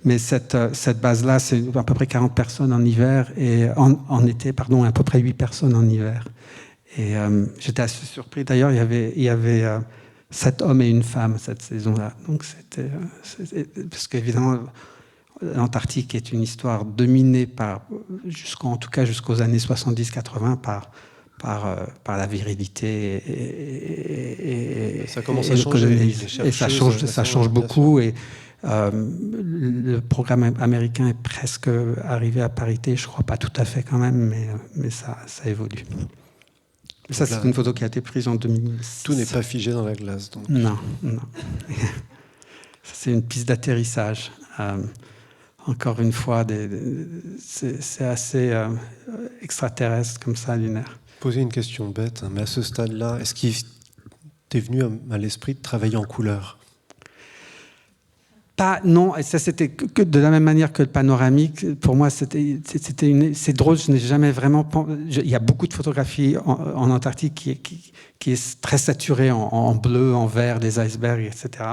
Mais cette base-là, c'est à peu près 40 personnes en hiver et en été, pardon, à peu près 8 personnes en hiver. Et j'étais assez surpris. D'ailleurs, il y avait 7 hommes et une femme cette saison-là. Donc parce qu'évidemment, l'Antarctique est une histoire dominée en tout cas jusqu'aux années 70-80 par la virilité et ça commence à changer. Et ça change beaucoup. Et le programme américain est presque arrivé à parité. Je crois pas tout à fait quand même, mais ça évolue. Ça, c'est une photo qui a été prise en 2006. Tout n'est pas figé dans la glace. Donc. Non. C'est une piste d'atterrissage. Encore une fois, c'est assez extraterrestre comme ça, lunaire. Poser une question bête, mais à ce stade-là, est-ce qu'il t'est venu à l'esprit de travailler en couleur ? Non, et ça c'était que de la même manière que le panoramique. Pour moi, c'est drôle. Je n'ai jamais vraiment. Il y a beaucoup de photographies en Antarctique qui est très saturée en bleu, en vert, les icebergs, etc.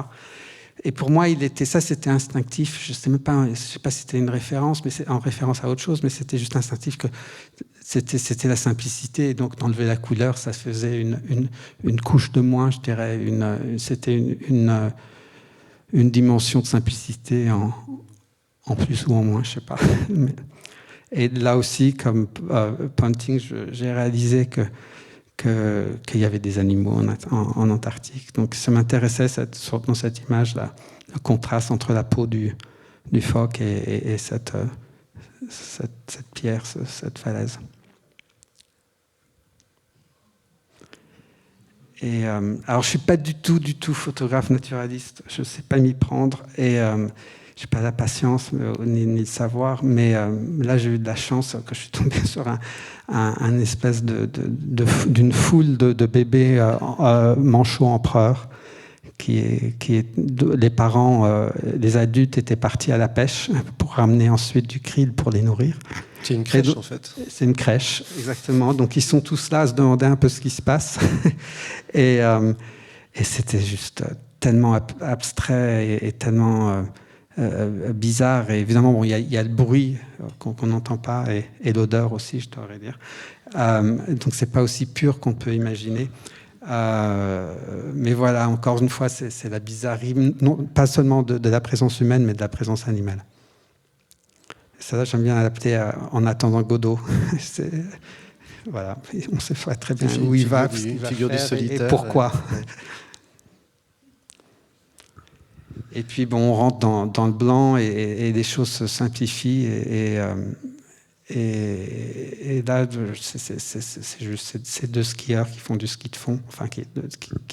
Et pour moi, c'était instinctif. Je sais pas si c'était une référence, mais c'est en référence à autre chose, mais c'était juste instinctif que c'était la simplicité. Et donc d'enlever la couleur, ça faisait une couche de moins, je dirais. C'était une dimension de simplicité en plus ou en moins, je ne sais pas. Et là aussi, comme Ponting, j'ai réalisé qu'il y avait des animaux en Antarctique. Donc ça m'intéressait dans cette image-là, le contraste entre la peau du phoque et cette pierre, cette falaise. Et alors, je suis pas du tout photographe naturaliste. Je sais pas m'y prendre et j'ai pas la patience ni le savoir. Mais là, j'ai eu de la chance que je suis tombé sur un espèce d'une foule de bébés manchots empereurs les parents, les adultes étaient partis à la pêche pour ramener ensuite du krill pour les nourrir. C'est une crèche, en fait. C'est une crèche, exactement. Donc, ils sont tous là à se demander un peu ce qui se passe. Et c'était juste tellement abstrait et tellement bizarre. Et évidemment, bon, il y a le bruit qu'on n'entend pas et l'odeur aussi, je devrais dire. Donc, c'est pas aussi pur qu'on peut imaginer. Mais voilà, encore une fois, c'est la bizarrerie, non, pas seulement de la présence humaine, mais de la présence animale. Ça, j'aime bien adapter En attendant Godot. Voilà, on sait pas très bien où il va, ce qu'il va faire et pourquoi. Ouais. Et puis, bon, on rentre dans le blanc et les choses se simplifient. Et là, c'est deux skieurs qui font du ski de fond, enfin, qui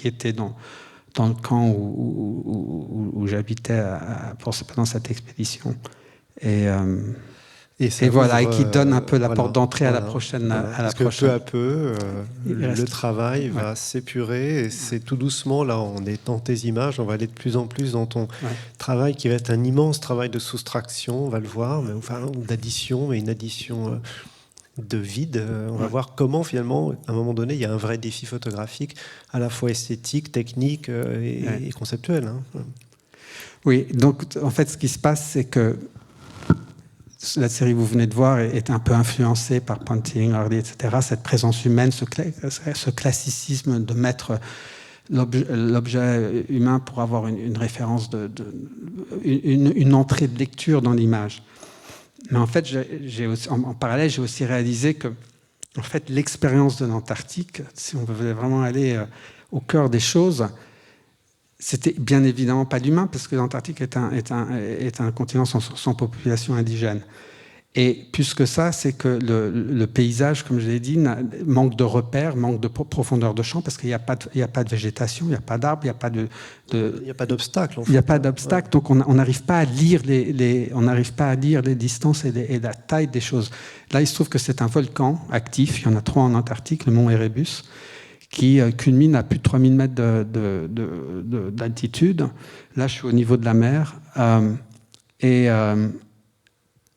étaient dans le camp où j'habitais pendant cette expédition. Et voilà, et qui donne un peu la porte d'entrée à la prochaine. Parce que peu à peu, le travail va s'épurer. Et c'est tout doucement, là, on est dans tes images, on va aller de plus en plus dans ton travail qui va être un immense travail de soustraction, on va le voir, mais, enfin, d'addition, mais une addition de vide. On va voir comment, finalement, à un moment donné, il y a un vrai défi photographique, à la fois esthétique, technique et conceptuel. Hein. Oui, donc, en fait, ce qui se passe, c'est que la série que vous venez de voir est un peu influencée par Ponting, Hardy, etc. Cette présence humaine, ce classicisme de mettre l'objet humain pour avoir une référence, une entrée de lecture dans l'image. Mais en fait, en parallèle, j'ai aussi réalisé que en fait, l'expérience de l'Antarctique, si on voulait vraiment aller au cœur des choses, c'était bien évidemment pas l'humain, parce que l'Antarctique est un continent sans population indigène. Et plus que ça, c'est que le paysage, comme je l'ai dit, manque de repères, manque de profondeur de champ, parce qu'il n'y a pas de végétation, il n'y a pas d'arbres, il n'y a pas il n'y a pas d'obstacle. Il n'y a pas d'obstacle, donc on n'arrive pas à lire les distances et la taille des choses. Là, il se trouve que c'est un volcan actif, il y en a 3 en Antarctique, le mont Erebus, qui culmine à plus de 3000 mètres d'altitude. Là, je suis au niveau de la mer.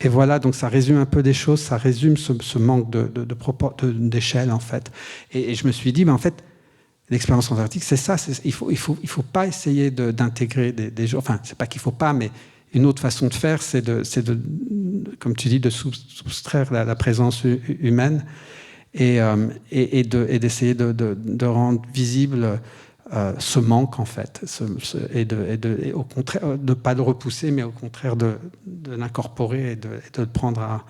Et voilà, donc ça résume un peu des choses, ça résume ce manque d'échelle, en fait. Et je me suis dit, en fait, l'expérience antarctique, c'est ça. Il faut pas essayer d'intégrer des gens. Enfin, c'est pas qu'il faut pas, mais une autre façon de faire, c'est comme tu dis, de soustraire la présence humaine et d'essayer de rendre visible ce manque, en fait, et au contraire, de ne pas le repousser, mais au contraire de l'incorporer et de le prendre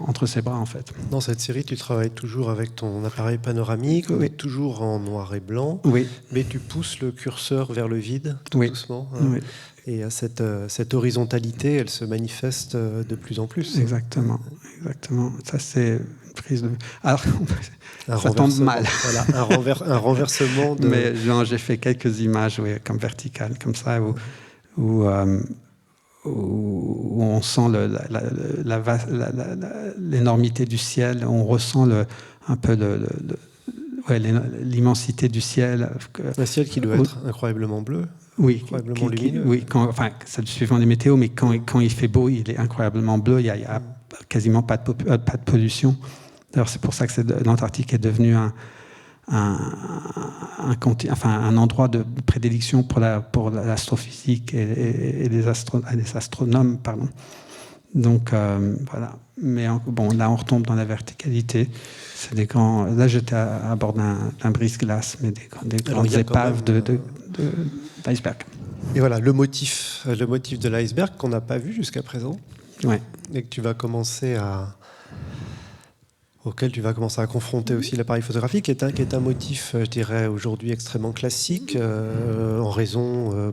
entre ses bras, en fait. Dans cette série, tu travailles toujours avec ton appareil panoramique, oui. Toujours en noir et blanc, oui. Mais tu pousses le curseur vers le vide, tout doucement. Oui. Et cette horizontalité, elle se manifeste de plus en plus. Exactement. Ça, c'est une prise de... Alors, ça tombe mal. Voilà, un renversement de... Mais j'ai fait quelques images, comme verticales, comme ça, où on sent l'énormité du ciel, on ressent un peu l'immensité du ciel. Un ciel qui doit être incroyablement bleu. Oui, incroyablement lumineux. Oui, ça suivant les météos, mais quand il fait beau, il est incroyablement bleu. Il n'y a quasiment pas de pollution. D'ailleurs, c'est pour ça que l'Antarctique est devenu un endroit de prédilection pour l'astrophysique et les astronomes, pardon. Donc voilà. Mais là, on retombe dans la verticalité. C'est des grands. Là, j'étais à bord d'un brise-glace, mais des grandes épaves d'iceberg. Et voilà, le motif de l'iceberg qu'on n'a pas vu jusqu'à présent, et que tu vas commencer auquel tu vas commencer à confronter aussi l'appareil photographique, qui est un motif, je dirais, aujourd'hui extrêmement classique, en raison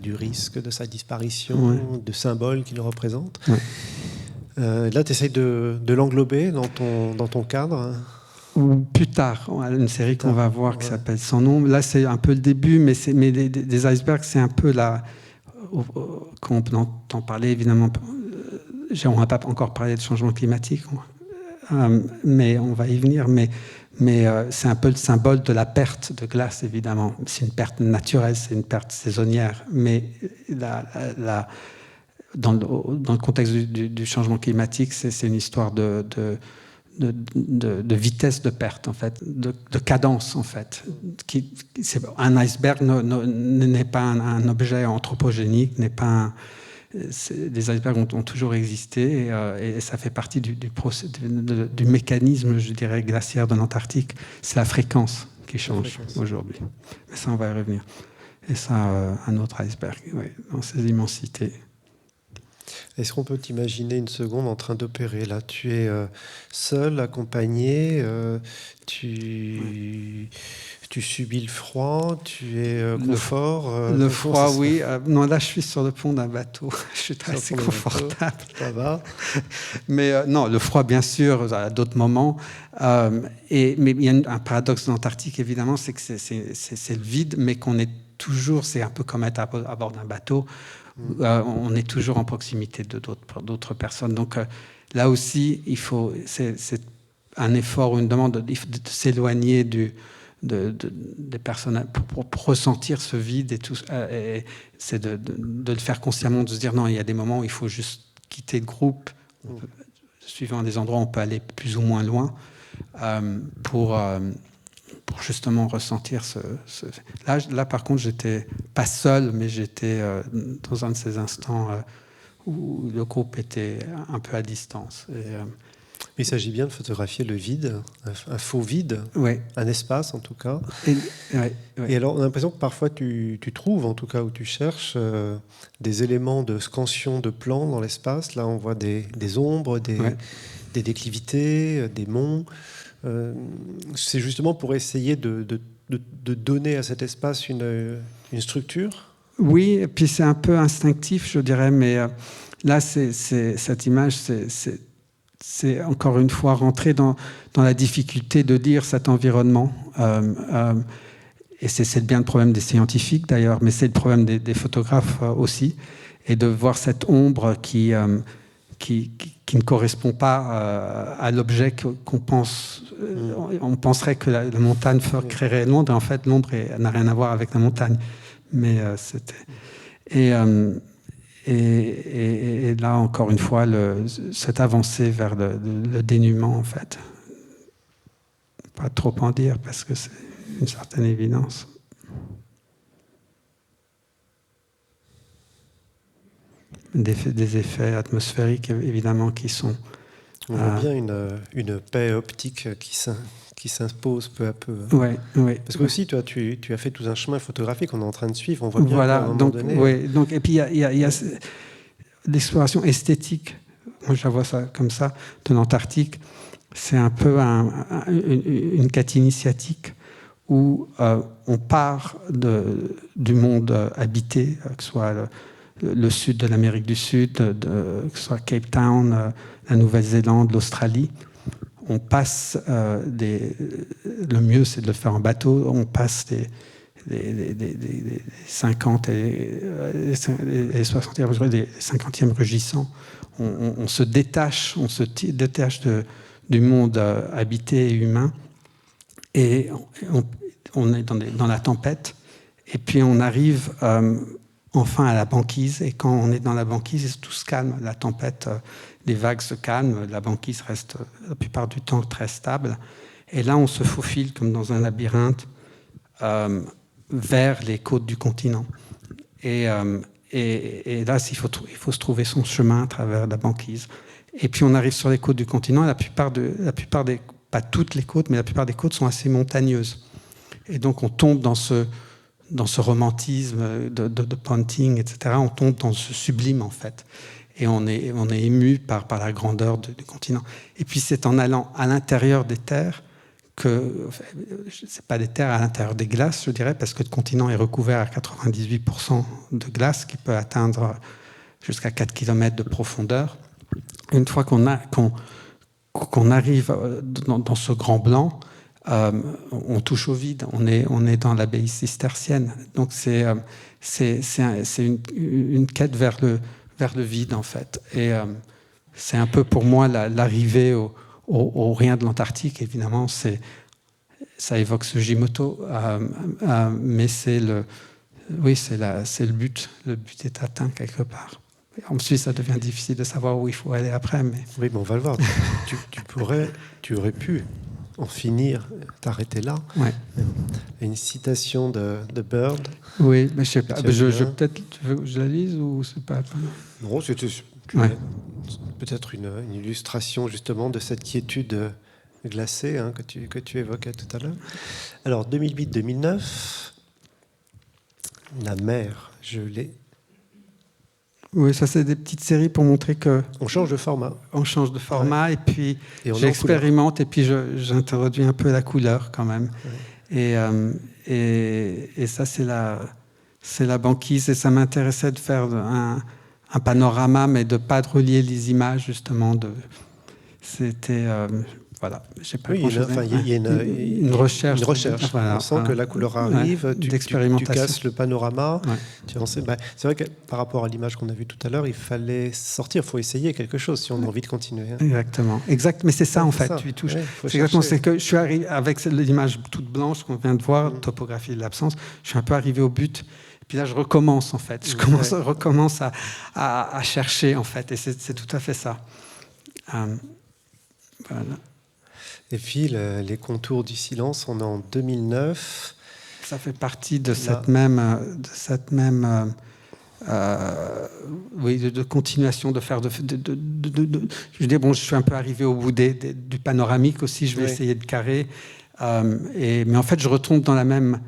du risque de sa disparition, de symboles qu'il représente. Là, tu essayes de l'englober dans ton cadre. Ou plus tard, une série qu'on va voir qui s'appelle Sans nom. Là, c'est un peu le début, mais des icebergs, c'est un peu là. Quand on entend parler, évidemment, on n'a pas encore parlé de changement climatique, mais on va y venir. Mais c'est un peu le symbole de la perte de glace, évidemment. C'est une perte naturelle, c'est une perte saisonnière. Mais dans le contexte du changement climatique, c'est une histoire de vitesse de perte, en fait, de cadence, en fait. Un iceberg n'est pas un objet anthropogénique, n'est pas les icebergs ont toujours existé et ça fait partie du mécanisme, je dirais, glaciaire de l'Antarctique. C'est la fréquence qui change aujourd'hui. Mais ça, on va y revenir. Et ça, un autre iceberg, oui, dans ses immensités. Est-ce qu'on peut t'imaginer une seconde en train d'opérer là? Tu es seul, accompagné, tu subis le froid, tu es confort. Le froid, oui. Non, là, je suis sur le pont d'un bateau. Je suis assez confortable. Ça va. Mais non, le froid, bien sûr, à d'autres moments. Mais il y a un paradoxe de l'Antarctique, évidemment, c'est que c'est le vide, mais qu'on est toujours, c'est un peu comme être à bord d'un bateau. On est toujours en proximité d'autres personnes. Donc là aussi, c'est un effort, une demande de s'éloigner des personnes pour ressentir ce vide et tout. Et c'est de le faire consciemment, de se dire non, il y a des moments où il faut juste quitter le groupe. Suivant des endroits, on peut aller plus ou moins loin pour justement ressentir Là, par contre, j'étais pas seul, mais j'étais dans un de ces instants où le groupe était un peu à distance. Il s'agit bien de photographier le vide, un faux vide, ouais. Un espace en tout cas. Ouais. Et alors, on a l'impression que parfois tu trouves, en tout cas, où tu cherches des éléments de scansion de plan dans l'espace. Là, on voit des ombres, des déclivités, des monts. C'est justement pour essayer de donner à cet espace une structure. Oui, et puis c'est un peu instinctif, je dirais, mais là, cette image, c'est encore une fois rentrer dans la difficulté de lire cet environnement. Et c'est bien le problème des scientifiques, d'ailleurs, mais c'est le problème des photographes aussi, et de voir cette ombre qui ne correspond pas à l'objet qu'on pense. On penserait que la montagne créerait l'ombre, et en fait, l'ombre n'a rien à voir avec la montagne. Mais c'était... Et là, encore une fois, cette avancée vers le dénuement, en fait. Pas trop en dire, parce que c'est une certaine évidence. Des effets atmosphériques, évidemment, qui sont... On voit bien une paix optique qui s'impose peu à peu. Ouais. Parce que aussi, toi, tu as fait tout un chemin photographique, on est en train de suivre, on voit bien voilà, qu'à un moment donné... Donc, et puis, il y a l'exploration esthétique, moi je vois ça comme ça, de l'Antarctique. C'est un peu une quête initiatique où on part du monde habité, que ce soit le sud de l'Amérique du Sud, que ce soit Cape Town, la Nouvelle-Zélande, l'Australie. On passe le mieux, c'est de le faire en bateau. On passe des 50 et les 60 des 50e rugissants. On se détache, du monde habité et humain, et on est dans la tempête, et puis on arrive enfin à la banquise, et quand on est dans la banquise, tout se calme, la tempête, les vagues se calment, la banquise reste la plupart du temps très stable, et là on se faufile comme dans un labyrinthe vers les côtes du continent. Et là, il faut se trouver son chemin à travers la banquise. Et puis on arrive sur les côtes du continent, la plupart des, pas toutes les côtes, mais la plupart des côtes sont assez montagneuses. Et donc on tombe dans ce romantisme de Ponting, etc. On tombe dans ce sublime, en fait. Et on est ému par la grandeur du continent. Et puis c'est en allant à l'intérieur des terres c'est pas des terres à l'intérieur des glaces, je dirais, parce que le continent est recouvert à 98% de glace, qui peut atteindre jusqu'à 4 km de profondeur. Une fois qu'on arrive dans ce grand blanc, on touche au vide. On est dans l'abbaye cistercienne. Donc c'est une quête vers le vide, en fait. Et c'est un peu pour moi l'arrivée au rien de l'Antarctique. Évidemment, ça évoque Sugimoto, mais c'est le but. Le but est atteint quelque part. En Suisse, ça devient difficile de savoir où il faut aller après. Mais... Oui, mais on va le voir. Tu aurais pu en finir, t'arrêter là. Ouais. Une citation de Bird. Oui, mais je sais pas. Peut-être, tu veux que je la lise ou c'est pas... Non, c'était peut-être une illustration justement de cette quiétude glacée que tu évoquais tout à l'heure. Alors, 2008-2009, la mer gelée. Oui, ça c'est des petites séries pour montrer que... On change de format. On change de format et puis j'expérimente et puis j'introduis un peu la couleur quand même. Ouais. Et ça c'est la banquise et ça m'intéressait de faire un panorama mais de pas de relier les images justement. C'était... Voilà, j'ai pas il y a une recherche. Voilà, on sent que la couleur arrive, tu casses le panorama. Ouais. C'est vrai que par rapport à l'image qu'on a vue tout à l'heure, il fallait sortir, il faut essayer quelque chose si on a envie de continuer. Exactement, mais c'est ça en fait. Tu y touches. C'est exactement, c'est que je suis arrivé avec l'image toute blanche qu'on vient de voir, topographie de l'absence. Je suis un peu arrivé au but. Et puis là, je recommence en fait. Je recommence à chercher en fait, et c'est tout à fait ça. Voilà. Et puis, les contours du silence, on est en 2009. Ça fait partie de cette même de continuation de faire je veux dire, bon, je suis un peu arrivé au bout du panoramique aussi. Je vais essayer de carrer, mais en fait, je retombe dans la même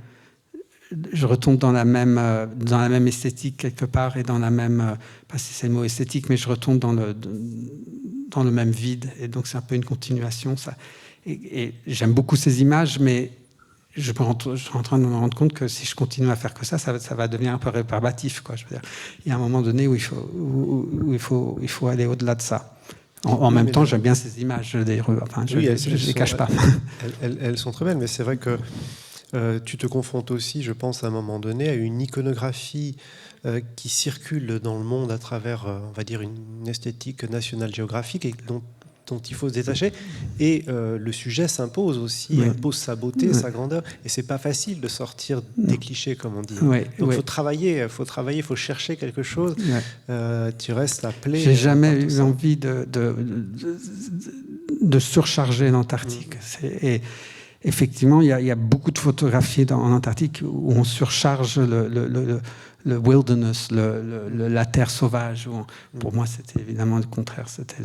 esthétique quelque part et dans la même, pas si c'est le mot esthétique, mais je retombe dans le même vide. Et donc, c'est un peu une continuation, ça. Et j'aime beaucoup ces images, mais je suis en train de me rendre compte que si je continue à faire que ça va devenir un peu rébarbatif, quoi. Je veux dire, il y a un moment donné où il faut aller au-delà de ça. En même temps, j'aime bien ces images des rues. Enfin, je ne les cache pas. Elles sont très belles, mais c'est vrai que tu te confrontes aussi, je pense, à un moment donné, à une iconographie qui circule dans le monde à travers, on va dire, une esthétique National Geographic et dont il faut se détacher. Et le sujet s'impose aussi, impose sa beauté, sa grandeur. Et c'est pas facile de sortir des clichés, comme on dit. Donc il faut travailler, il faut chercher quelque chose. Tu restes appelé. J'ai jamais eu envie de surcharger l'Antarctique. Et effectivement, il y a beaucoup de photographies en Antarctique où on surcharge le wilderness, la terre sauvage. Pour moi, c'était évidemment le contraire. C'était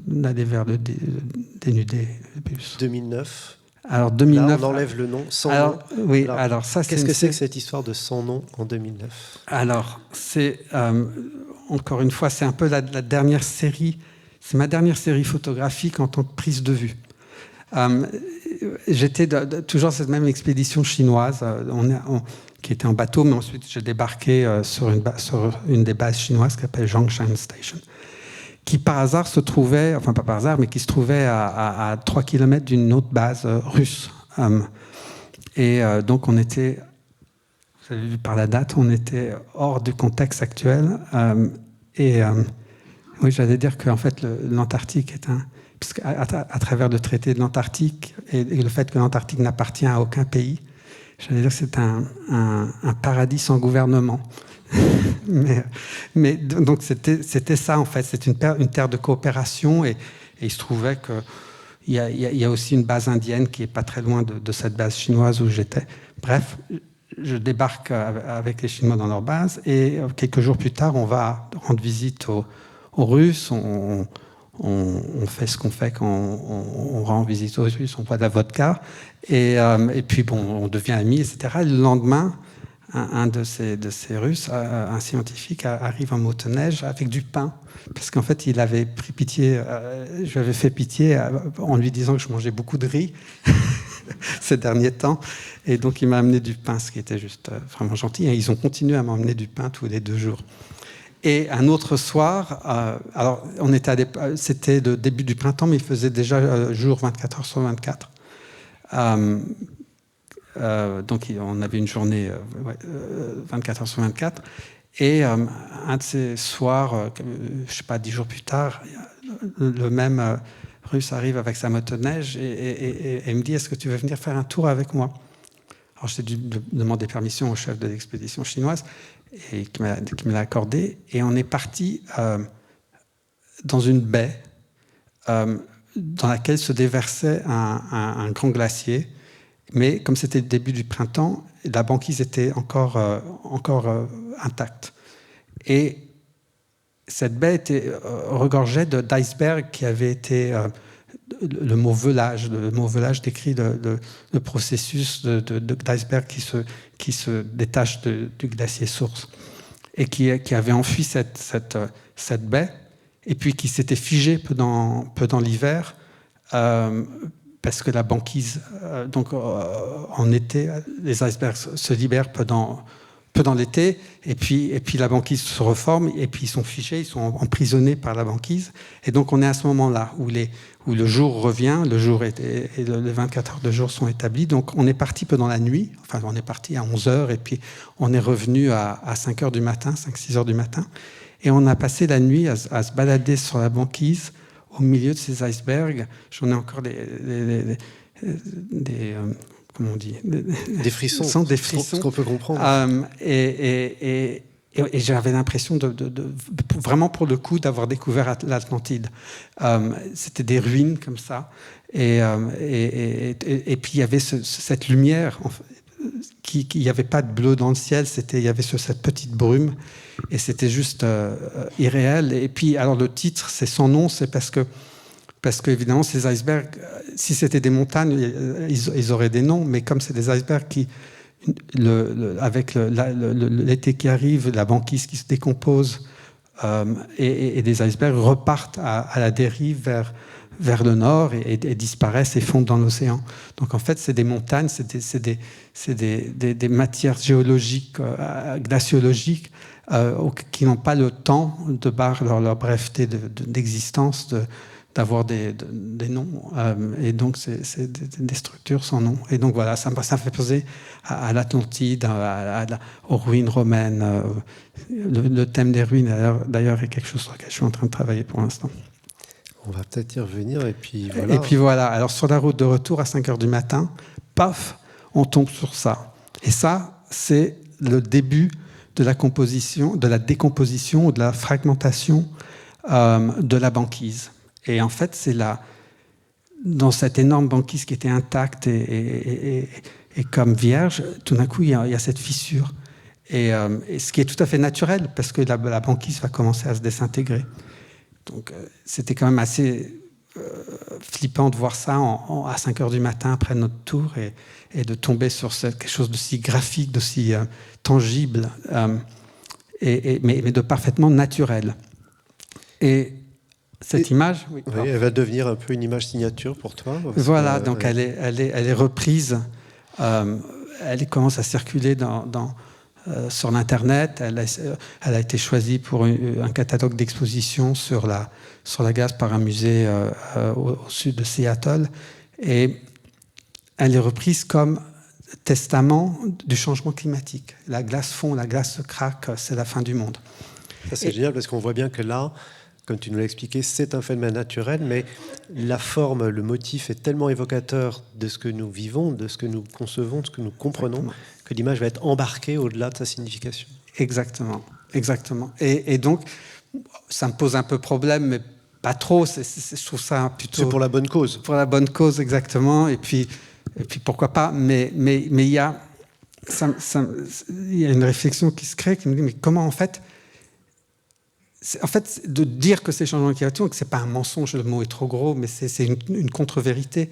d'aller vers le dénudé le plus. 2009. Alors 2009. Là, on enlève le nom sans nom. Oui. Alors ça, qu'est-ce que c'est que cette histoire de sans nom en 2009 ? Alors c'est encore une fois, c'est un peu la dernière série. C'est ma dernière série photographique en tant que prise de vue. J'étais toujours cette même expédition chinoise qui était en bateau, mais ensuite j'ai débarqué sur une des bases chinoises qui s'appelle Zhongshan Station, qui par hasard se trouvait, enfin pas par hasard, mais qui se trouvait à 3 km d'une autre base russe. Et donc on était, vous avez vu par la date, on était hors du contexte actuel. Oui, j'allais dire qu'en fait l'Antarctique est à travers le traité de l'Antarctique et le fait que l'Antarctique n'appartient à aucun pays, j'allais dire que c'est un paradis sans gouvernement. mais donc c'était ça en fait, c'est une terre de coopération et il se trouvait qu'il y a aussi une base indienne qui est pas très loin de cette base chinoise où j'étais. Bref, je débarque avec les Chinois dans leur base et quelques jours plus tard, on va rendre visite aux Russes. On fait ce qu'on fait quand on rend visite aux Russes, on boit de la vodka, et puis bon, on devient amis, etc. Et le lendemain, un de ces Russes, un scientifique, arrive en motoneige avec du pain, parce qu'en fait, il avait pris pitié, je lui avais fait pitié en lui disant que je mangeais beaucoup de riz ces derniers temps, et donc il m'a amené du pain, ce qui était juste vraiment gentil, et ils ont continué à m'emmener du pain tous les 2 jours. Et un autre soir, alors c'était le début du printemps, mais il faisait déjà jour 24 heures sur 24. Donc on avait une journée 24 heures sur 24. Et un de ces soirs, je ne sais pas, 10 jours plus tard, le même Russe arrive avec sa motoneige et me dit « Est-ce que tu veux venir faire un tour avec moi ?» Alors j'ai dû demander permission au chef de l'expédition chinoise. et qui me l'a accordé. Et on est parti dans une baie dans laquelle se déversait un grand glacier. Mais comme c'était le début du printemps, la banquise était encore intacte. Et cette baie regorgeait d'icebergs qui avaient été... le mot velage décrit le processus d'iceberg qui se détache du glacier source et qui avait enfui cette baie et puis qui s'était figé pendant l'hiver parce que la banquise, en été, les icebergs se libèrent pendant l'été, et puis la banquise se reforme, et puis ils sont figés, ils sont emprisonnés par la banquise. Et donc on est à ce moment-là où le jour revient, le jour et les 24 heures de jour sont établis. Donc on est parti pendant la nuit, enfin on est parti à 11 heures, et puis on est revenu à 5 heures du matin, 5-6 heures du matin. Et on a passé la nuit à se balader sur la banquise, au milieu de ces icebergs. J'en ai encore des comment on dit, des frissons. Des frissons. Ce qu'on peut comprendre. Et j'avais l'impression vraiment pour le coup d'avoir découvert l'Atlantide. C'était des ruines comme ça. Et puis il y avait cette lumière. Il n'y avait pas de bleu dans le ciel. Il y avait cette petite brume. Et c'était juste irréel. Et puis, alors le titre, c'est sans nom, c'est parce que évidemment, ces icebergs, si c'était des montagnes, ils auraient des noms, mais comme c'est des icebergs qui, avec l'été qui arrive, la banquise qui se décompose, et des icebergs repartent à la dérive vers le nord et disparaissent et fondent dans l'océan. Donc en fait, c'est des montagnes, c'est des matières géologiques, glaciologiques, qui n'ont pas le temps, de par leur breveté d'existence, d'avoir des noms. Et donc, c'est des structures sans nom. Et donc, voilà, ça fait penser à l'Atlantide, aux ruines romaines. Le thème des ruines, d'ailleurs, est quelque chose sur lequel je suis en train de travailler pour l'instant. On va peut-être y revenir. Et puis voilà. Et puis voilà. Alors, sur la route de retour, à 5 heures du matin, paf, on tombe sur ça. Et ça, c'est le début de la décomposition ou de la fragmentation de la banquise. Et en fait, c'est dans cette énorme banquise qui était intacte et comme vierge, tout d'un coup, il y a cette fissure. Et ce qui est tout à fait naturel, parce que la banquise va commencer à se désintégrer. Donc, c'était quand même assez flippant de voir ça à 5 heures du matin après notre tour et de tomber sur quelque chose d'aussi graphique, d'aussi tangible, mais de parfaitement naturel. Et cette image... Oui, elle va devenir un peu une image signature pour toi. Voilà, donc elle est reprise, elle commence à circuler sur l'Internet, elle a été choisie pour un catalogue d'exposition sur la glace par un musée au sud de Seattle, et elle est reprise comme testament du changement climatique. La glace fond, la glace se craque, c'est la fin du monde. Ça, c'est génial parce qu'on voit bien que là, comme tu nous l'as expliqué, c'est un phénomène naturel, mais la forme, le motif est tellement évocateur de ce que nous vivons, de ce que nous concevons, de ce que nous comprenons, exactement, que l'image va être embarquée au-delà de sa signification. Exactement. Et donc, ça me pose un peu problème, mais pas trop. Je trouve ça plutôt... C'est pour la bonne cause. Pour la bonne cause, exactement. Et puis pourquoi pas. Mais il y a une réflexion qui se crée, qui me dit, mais comment en fait, de dire que c'est changement climatique, que c'est pas un mensonge, le mot est trop gros, mais c'est une contre-vérité.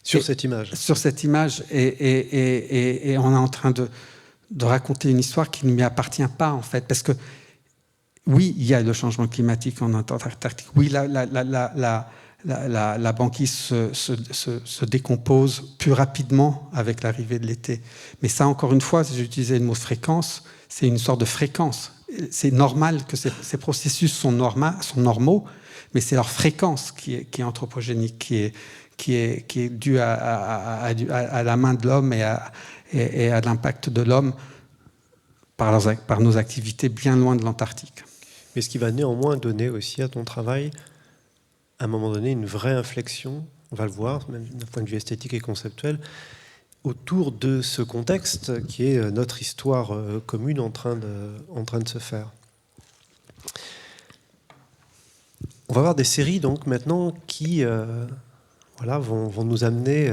Sur cette image. Sur cette image. Et on est en train de raconter une histoire qui ne m'y appartient pas, en fait. Parce que, oui, il y a le changement climatique en Antarctique. Oui, la banquise se décompose plus rapidement avec l'arrivée de l'été. Mais ça, encore une fois, si j'utilisais le mot fréquence, c'est une sorte de fréquence. C'est normal que ces processus sont normaux, mais c'est leur fréquence qui est anthropogénique, qui est due à la main de l'homme et à l'impact de l'homme par nos activités bien loin de l'Antarctique. Mais ce qui va néanmoins donner aussi à ton travail, à un moment donné, une vraie inflexion, on va le voir, même d'un point de vue esthétique et conceptuel, autour de ce contexte qui est notre histoire commune en train de se faire. On va voir des séries donc maintenant qui vont nous amener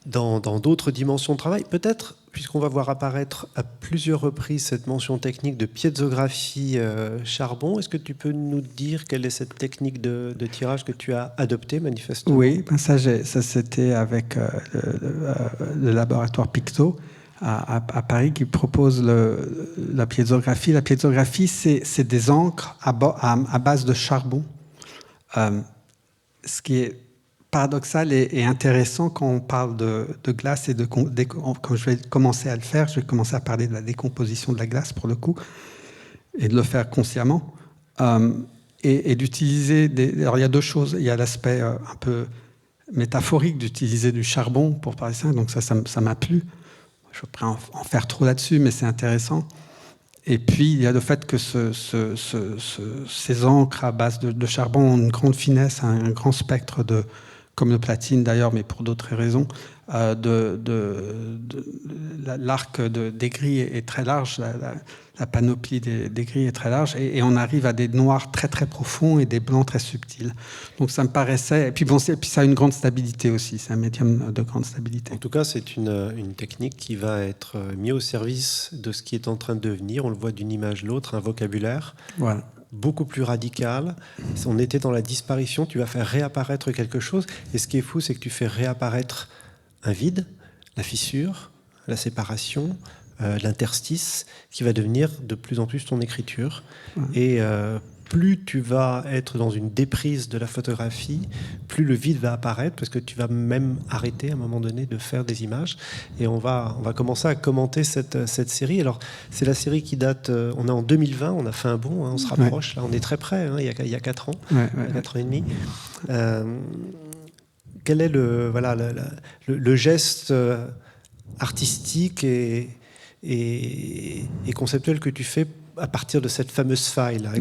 dans d'autres dimensions de travail. Peut-être, puisqu'on va voir apparaître à plusieurs reprises cette mention technique de piezographie charbon, est-ce que tu peux nous dire quelle est cette technique de tirage que tu as adoptée manifestement? Oui, ben ça c'était avec le laboratoire Picto à Paris qui propose la piezographie. La piezographie, c'est des encres à base de charbon. Ce qui est paradoxal et intéressant quand on parle de glace et quand je vais commencer à le faire, je vais commencer à parler de la décomposition de la glace pour le coup et de le faire consciemment et d'utiliser alors il y a deux choses, il y a l'aspect un peu métaphorique d'utiliser du charbon pour parler ça, donc ça m'a plu. Je ne vais pas en faire trop là-dessus, mais c'est intéressant. Et puis, il y a le fait que ces encres à base de charbon ont une grande finesse, un grand spectre comme le platine d'ailleurs, mais pour d'autres raisons. L'arc des grilles est très large, la panoplie des grilles est très large, et on arrive à des noirs très très profonds et des blancs très subtils. Donc ça me paraissait... Et puis, ça a une grande stabilité aussi, c'est un médium de grande stabilité. En tout cas, c'est une technique qui va être mise au service de ce qui est en train de devenir. On le voit d'une image à l'autre, un vocabulaire. Voilà. Beaucoup plus radical. On était dans la disparition, tu vas faire réapparaître quelque chose. Et ce qui est fou, c'est que tu fais réapparaître un vide, la fissure, la séparation, l'interstice, qui va devenir de plus en plus ton écriture. Et plus tu vas être dans une déprise de la photographie, plus le vide va apparaître, parce que tu vas même arrêter à un moment donné de faire des images. Et on va commencer à commenter cette série. Alors, c'est la série qui date, on est en 2020, on a fait un bond, on se rapproche, là, on est très près, il y a 4 ans, 4 ans et demi. Quel est le geste artistique et conceptuel que tu fais à partir de cette fameuse faille là?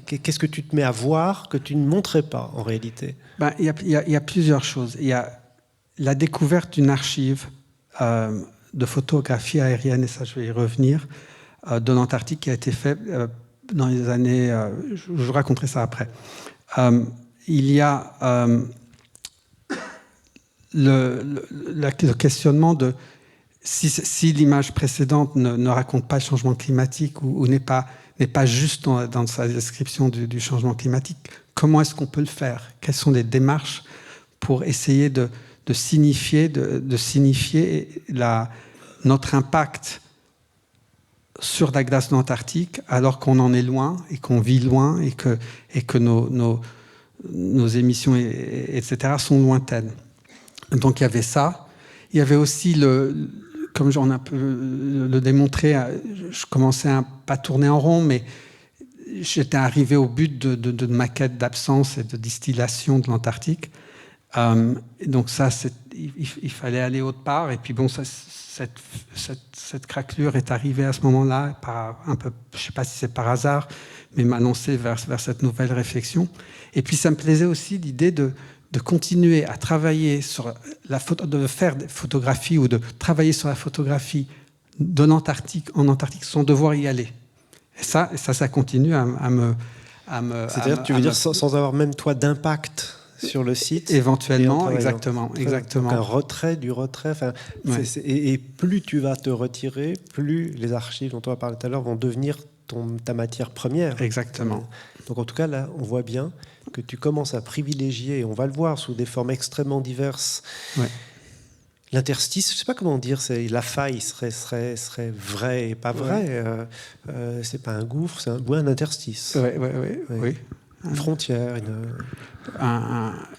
Qu'est-ce que tu te mets à voir que tu ne montrais pas en réalité? Il y a plusieurs choses. Il y a la découverte d'une archive de photographie aérienne, et ça je vais y revenir, de l'Antarctique qui a été fait dans les années... je vous raconterai ça après. Il y a le questionnement de si l'image précédente ne raconte pas le changement climatique ou n'est pas juste dans sa description du changement climatique, comment est-ce qu'on peut le faire? Quelles sont les démarches pour essayer de signifier notre impact sur la glace de l'Antarctique alors qu'on en est loin et qu'on vit loin et que nos émissions, etc., sont lointaines. Donc il y avait ça. Il y avait aussi, comme j'en ai un peu le démontré, je commençais à pas tourner en rond, mais j'étais arrivé au but de ma quête d'absence et de distillation de l'Antarctique. Donc ça, il fallait aller autre part. Et puis bon, cette craquelure est arrivée à ce moment-là, un peu, je ne sais pas si c'est par hasard, mais m'a lancé vers cette nouvelle réflexion. Et puis ça me plaisait aussi l'idée de continuer à travailler sur de faire des photographies ou de travailler sur la photographie de l'Antarctique en Antarctique sans devoir y aller. Et ça continue à me... C'est-à-dire, tu veux dire sans avoir même toi d'impact sur le site? Éventuellement, exactement. Donc un retrait du retrait. Enfin, et plus tu vas te retirer, plus les archives dont on va parler tout à l'heure vont devenir ta matière première. Exactement. Donc en tout cas, là, on voit bien que tu commences à privilégier, et on va le voir sous des formes extrêmement diverses, l'interstice, je ne sais pas comment dire, la faille serait vraie et pas vraie. C'est pas un gouffre, c'est un interstice. Oui. Une frontière,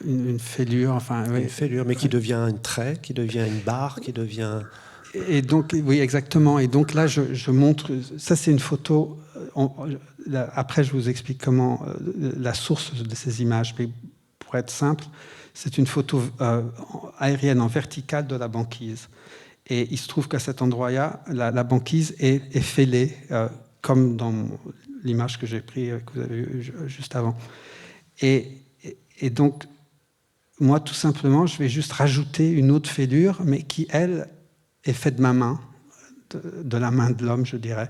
une fêlure, une fêlure, mais qui devient un trait, qui devient une barre, qui devient... Et donc, oui, exactement. Et donc là, je montre... Ça, c'est une photo... Après, je vous explique comment la source de ces images. Mais pour être simple, c'est une photo aérienne en verticale de la banquise. Et il se trouve qu'à cet endroit-là, la banquise est fêlée, comme dans l'image que j'ai prise, que vous avez vue juste avant. Et donc, moi, tout simplement, je vais juste rajouter une autre fêlure, mais qui, elle, est faite de ma main, de la main de l'homme, je dirais.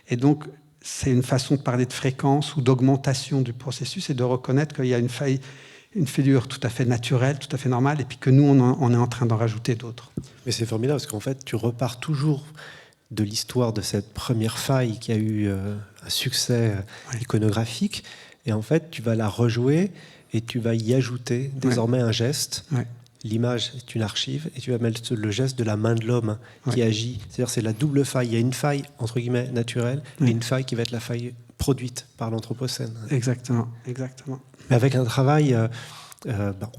Et donc, c'est une façon de parler de fréquence ou d'augmentation du processus et de reconnaître qu'il y a une fêlure tout à fait naturelle, tout à fait normale, et puis que nous, on est en train d'en rajouter d'autres. Mais c'est formidable, parce qu'en fait, tu repars toujours de l'histoire de cette première faille qui a eu un succès iconographique, et en fait, tu vas la rejouer et tu vas y ajouter désormais un geste. Ouais. L'image est une archive, et tu vas mettre le geste de la main de l'homme qui agit. C'est-à-dire c'est la double faille. Il y a une faille, entre guillemets, naturelle, et une faille qui va être la faille produite par l'Anthropocène. Exactement, exactement. Mais avec un travail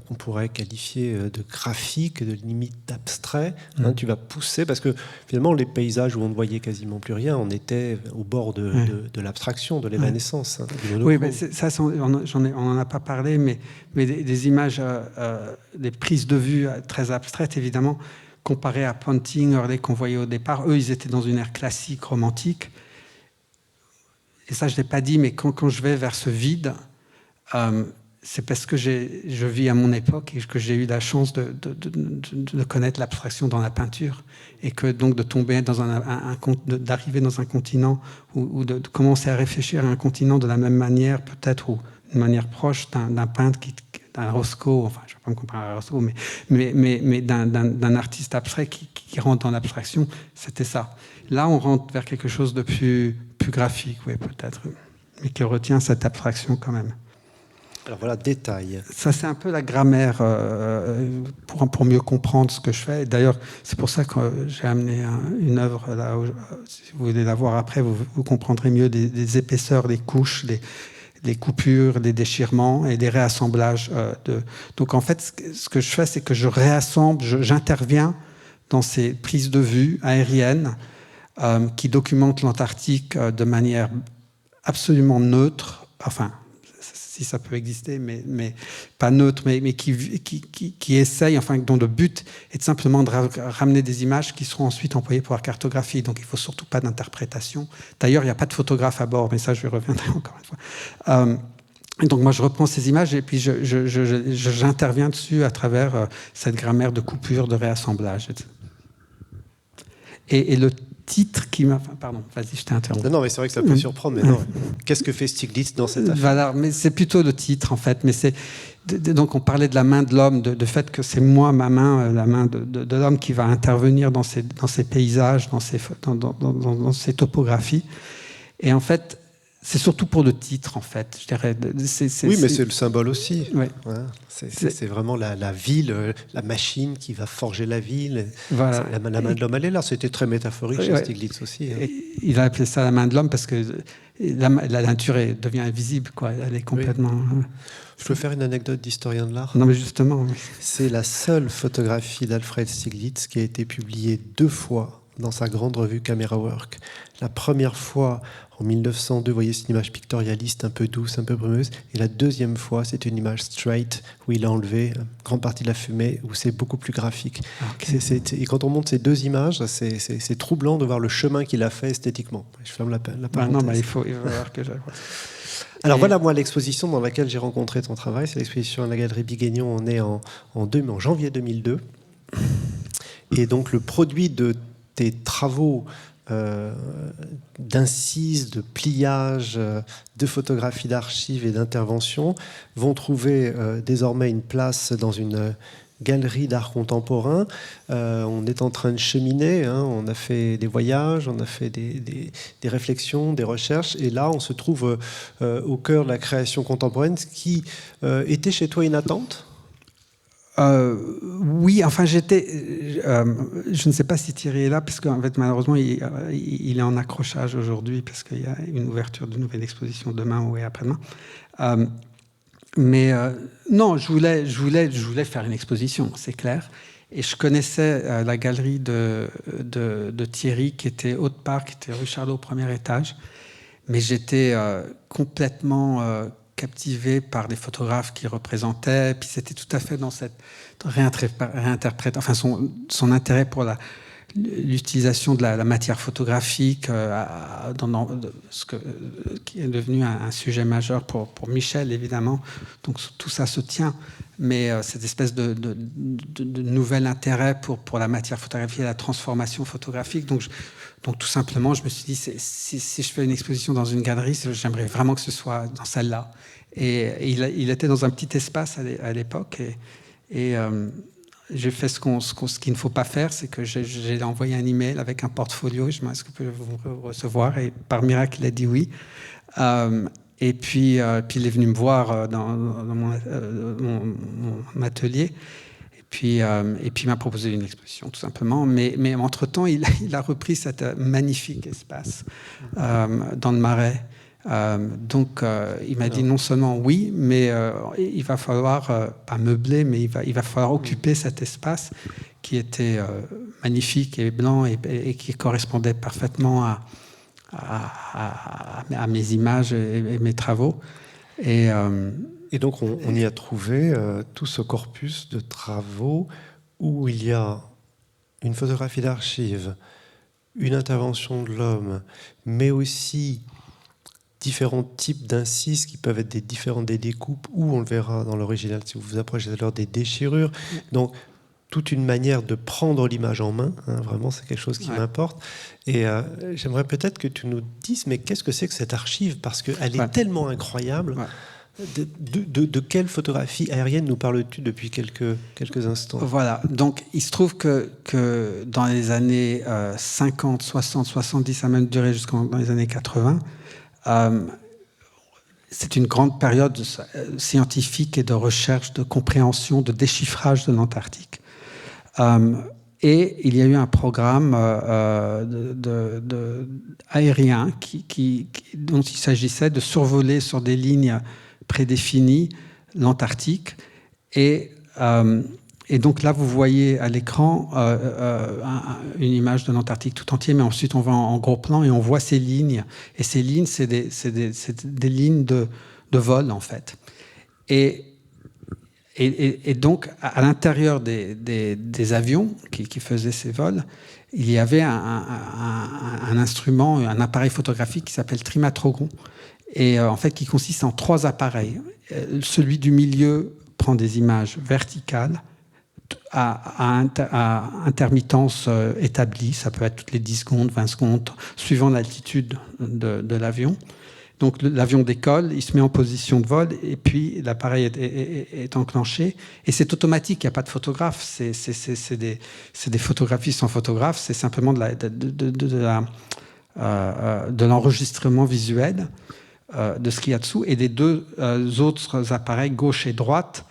on pourrait qualifier de graphique, de limite d'abstrait. Tu vas pousser, parce que finalement, les paysages où on ne voyait quasiment plus rien, on était au bord de l'abstraction, de l'évanescence. Oui, mais ça, on n'en a pas parlé, mais des images, des prises de vue très abstraites, évidemment, comparées à Ponting, Hurley qu'on voyait au départ. Eux, ils étaient dans une ère classique, romantique. Et ça, je ne l'ai pas dit, mais quand je vais vers ce vide, c'est parce que je vis à mon époque et que j'ai eu la chance de connaître l'abstraction dans la peinture, et que donc de tomber dans d'arriver dans un continent ou de commencer à réfléchir à un continent de la même manière, peut-être, ou d'une manière proche d'un peintre, d'un Roscoe, enfin je ne vais pas me comparer à Roscoe, mais d'un artiste abstrait qui rentre dans l'abstraction, c'était ça. Là, on rentre vers quelque chose de plus graphique, oui, peut-être, mais qui retient cette abstraction quand même. Alors voilà, détail. Ça, c'est un peu la grammaire pour mieux comprendre ce que je fais. D'ailleurs, c'est pour ça que j'ai amené une œuvre là. Si vous voulez la voir après, vous comprendrez mieux des épaisseurs, des couches, des coupures, des déchirements et des réassemblages. Donc en fait, ce que je fais, c'est que je réassemble, j'interviens dans ces prises de vue aériennes qui documentent l'Antarctique de manière absolument neutre, enfin, si ça peut exister, mais pas neutre, mais qui essaye, enfin, dont le but est de simplement de ramener des images qui seront ensuite employées pour la cartographie. Donc, il ne faut surtout pas d'interprétation. D'ailleurs, il n'y a pas de photographe à bord, mais ça, je reviendrai encore une fois. Donc, moi, je reprends ces images et puis j'interviens dessus à travers cette grammaire de coupure, de réassemblage. Et le titre qui m'a... Pardon, vas-y, je t'ai interrompu. Non, mais c'est vrai que ça peut surprendre, mais non. Qu'est-ce que fait Stiglitz dans cette affaire ? Voilà, mais c'est plutôt le titre, en fait. Mais c'est... Donc, on parlait de la main de l'homme, de fait que c'est moi, ma main, la main de l'homme qui va intervenir dans ces paysages, dans ces topographies. Et en fait, c'est surtout pour le titre, en fait. Je dirais, mais c'est le symbole aussi. Ouais. Voilà. C'est vraiment la ville, la machine qui va forger la ville. Voilà. La main de l'homme, elle est là. C'était très métaphorique chez Stiglitz aussi. Hein. Il a appelé ça la main de l'homme parce que la nature devient invisible, quoi. Elle est complètement... Oui. Je peux faire une anecdote d'historien de l'art ? Non, mais justement... Oui. C'est la seule photographie d'Alfred Stiglitz qui a été publiée 2 fois dans sa grande revue Camera Work. La première fois en 1902, vous voyez, c'est une image pictorialiste un peu douce, un peu brumeuse. Et la deuxième fois, c'est une image straight où il a enlevé une grande partie de la fumée, où c'est beaucoup plus graphique. Okay. Et quand on monte ces 2 images, c'est troublant de voir le chemin qu'il a fait esthétiquement. Je ferme la parenthèse. Non, il faut voir que j'aille voir. Alors voilà, moi, l'exposition dans laquelle j'ai rencontré ton travail, c'est l'exposition à la Galerie Biguignon. On est en janvier 2002. Et donc, le produit de tes travaux d'incise, de pliage, de photographie d'archives et d'intervention vont trouver désormais une place dans une galerie d'art contemporain. On est en train de cheminer, on a fait des voyages, on a fait des réflexions, des recherches, et là on se trouve au cœur de la création contemporaine, ce qui était chez toi une attente ? Oui, enfin je ne sais pas si Thierry est là, parce qu'en fait malheureusement il est en accrochage aujourd'hui, parce qu'il y a une ouverture de nouvelle exposition demain ou après-demain. Non, je voulais faire une exposition, c'est clair. Et je connaissais la galerie de Thierry, qui était haute part, qui était rue Charlot au premier étage, mais j'étais complètement captivé par les photographes qui représentaient, puis c'était tout à fait dans cette réinterprétation, enfin son intérêt pour l'utilisation de la matière photographique, qui est devenu un sujet majeur pour Michel, évidemment. Donc tout ça se tient. Mais cette espèce de nouvel intérêt pour la matière photographique et la transformation photographique. Donc tout simplement, je me suis dit, si je fais une exposition dans une galerie, j'aimerais vraiment que ce soit dans celle-là. Et il était dans un petit espace à l'époque. Et j'ai fait ce qu'il ne faut pas faire, c'est que j'ai envoyé un email avec un portfolio. Je me demande, est-ce que vous pouvez recevoir? Et par miracle, il a dit oui. Et puis il est venu me voir dans mon atelier. Et puis il m'a proposé une exposition, tout simplement. Mais entre-temps, il a repris cet magnifique espace dans le Marais. Donc il m'a dit non seulement oui, mais il va falloir pas meubler, mais il va falloir occuper cet espace qui était magnifique et blanc et qui correspondait parfaitement à mes images et mes travaux. Et donc on y a trouvé tout ce corpus de travaux où il y a une photographie d'archives, une intervention de l'homme, mais aussi différents types d'incises qui peuvent être des découpes, ou on le verra dans l'original si vous vous approchez tout à l'heure, des déchirures. Donc toute une manière de prendre l'image en main, hein, vraiment c'est quelque chose qui m'importe. Et j'aimerais peut-être que tu nous dises, mais qu'est-ce que c'est que cette archive? Parce qu'elle est tellement incroyable. De quelle photographie aérienne nous parles-tu depuis quelques instants? Voilà, donc il se trouve que dans les années 50, 60, 70, ça a même duré jusqu'en dans les années 80, c'est une grande période scientifique et de recherche, de compréhension, de déchiffrage de l'Antarctique. Et il y a eu un programme aérien dont il s'agissait de survoler sur des lignes prédéfinies l'Antarctique. Et donc là, vous voyez à l'écran une image de l'Antarctique tout entier, mais ensuite on va en gros plan et on voit ces lignes. Et ces lignes, c'est des lignes de vol, en fait. Et donc, à l'intérieur des avions qui faisaient ces vols, il y avait un instrument, un appareil photographique qui s'appelle trimatrogon, et en fait qui consiste en 3 appareils. Celui du milieu prend des images verticales, à intermittence établie, ça peut être toutes les 10 secondes, 20 secondes, suivant l'altitude de l'avion. Donc l'avion décolle, il se met en position de vol, et puis l'appareil est enclenché, et c'est automatique, il n'y a pas de photographe, c'est des photographies sans photographe, c'est simplement de l'enregistrement visuel de ce qu'il y a dessous, et les 2 autres appareils, gauche et droite,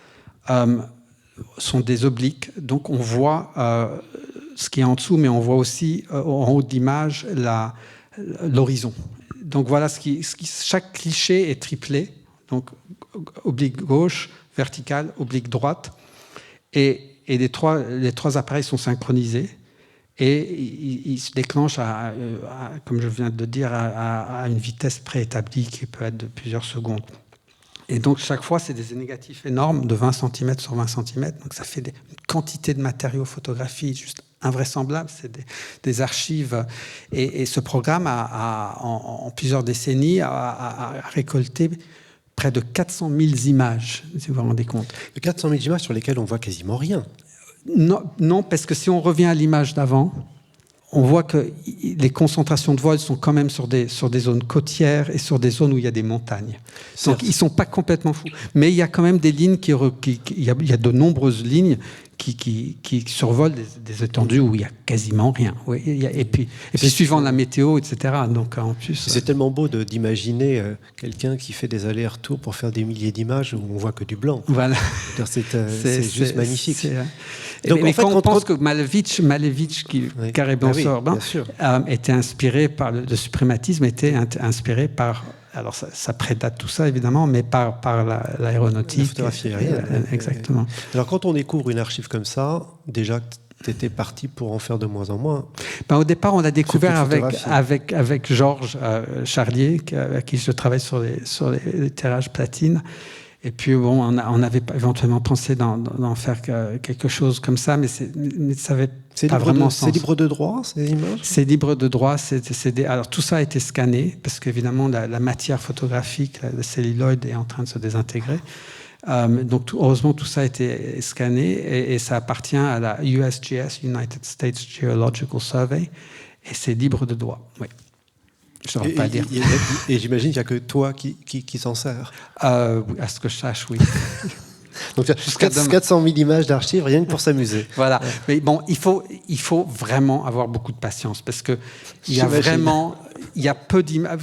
sont des obliques, donc on voit ce qui est en dessous, mais on voit aussi en haut d'image l'horizon. Donc voilà, chaque cliché est triplé, donc oblique gauche, verticale, oblique droite, et les trois appareils sont synchronisés, et ils se déclenchent, comme je viens de le dire, à une vitesse préétablie qui peut être de plusieurs secondes. Et donc, chaque fois, c'est des négatifs énormes de 20 cm sur 20 cm. Donc, ça fait une quantité de matériaux photographiques juste invraisemblable. C'est des archives. Et ce programme, en plusieurs décennies, a récolté près de 400 000 images, si vous vous rendez compte. 400 000 images sur lesquelles on voit quasiment rien. Non, parce que si on revient à l'image d'avant, on voit que les concentrations de vol sont quand même sur des zones côtières et sur des zones où il y a des montagnes. Donc, ils ne sont pas complètement fous. Mais il y a quand même des lignes il y a de nombreuses lignes qui survolent des étendues où il n'y a quasiment rien. Oui, et puis suivant la météo, etc. Donc, en plus, c'est tellement beau d'imaginer quelqu'un qui fait des allers-retours pour faire des milliers d'images où on ne voit que du blanc. Voilà. C'est juste magnifique. Donc, mais quand on pense que Malevich qui Carré Blanc-Sorbin, était inspiré par le suprématisme, était inspiré par... Alors, ça prédate tout ça, évidemment, mais par l'aéronautique. La photographie aérienne. Exactement. Alors, quand on découvre une archive comme ça, déjà, tu étais parti pour en faire de moins en moins. Au départ, on l'a découvert avec Georges Charlier, avec qui je travaille sur les terrages platine. Et puis, bon, on avait éventuellement pensé d'en faire quelque chose comme ça, mais ça n'avait pas vraiment sens. C'est libre de droit, ces images ? C'est libre de droit. Alors, tout ça a été scanné, parce qu'évidemment, la matière photographique, le celluloïd est en train de se désintégrer. Donc, heureusement, tout ça a été scanné et ça appartient à la USGS, United States Geological Survey, et c'est libre de droit. Oui. Je ne saurais pas dire. Et j'imagine qu'il n'y a que toi qui s'en sers. Oui, à ce que je sache, oui. Donc, 400 000 images d'archives, rien que pour s'amuser. Voilà. Mais bon, il faut vraiment avoir beaucoup de patience parce que il y a peu d'images.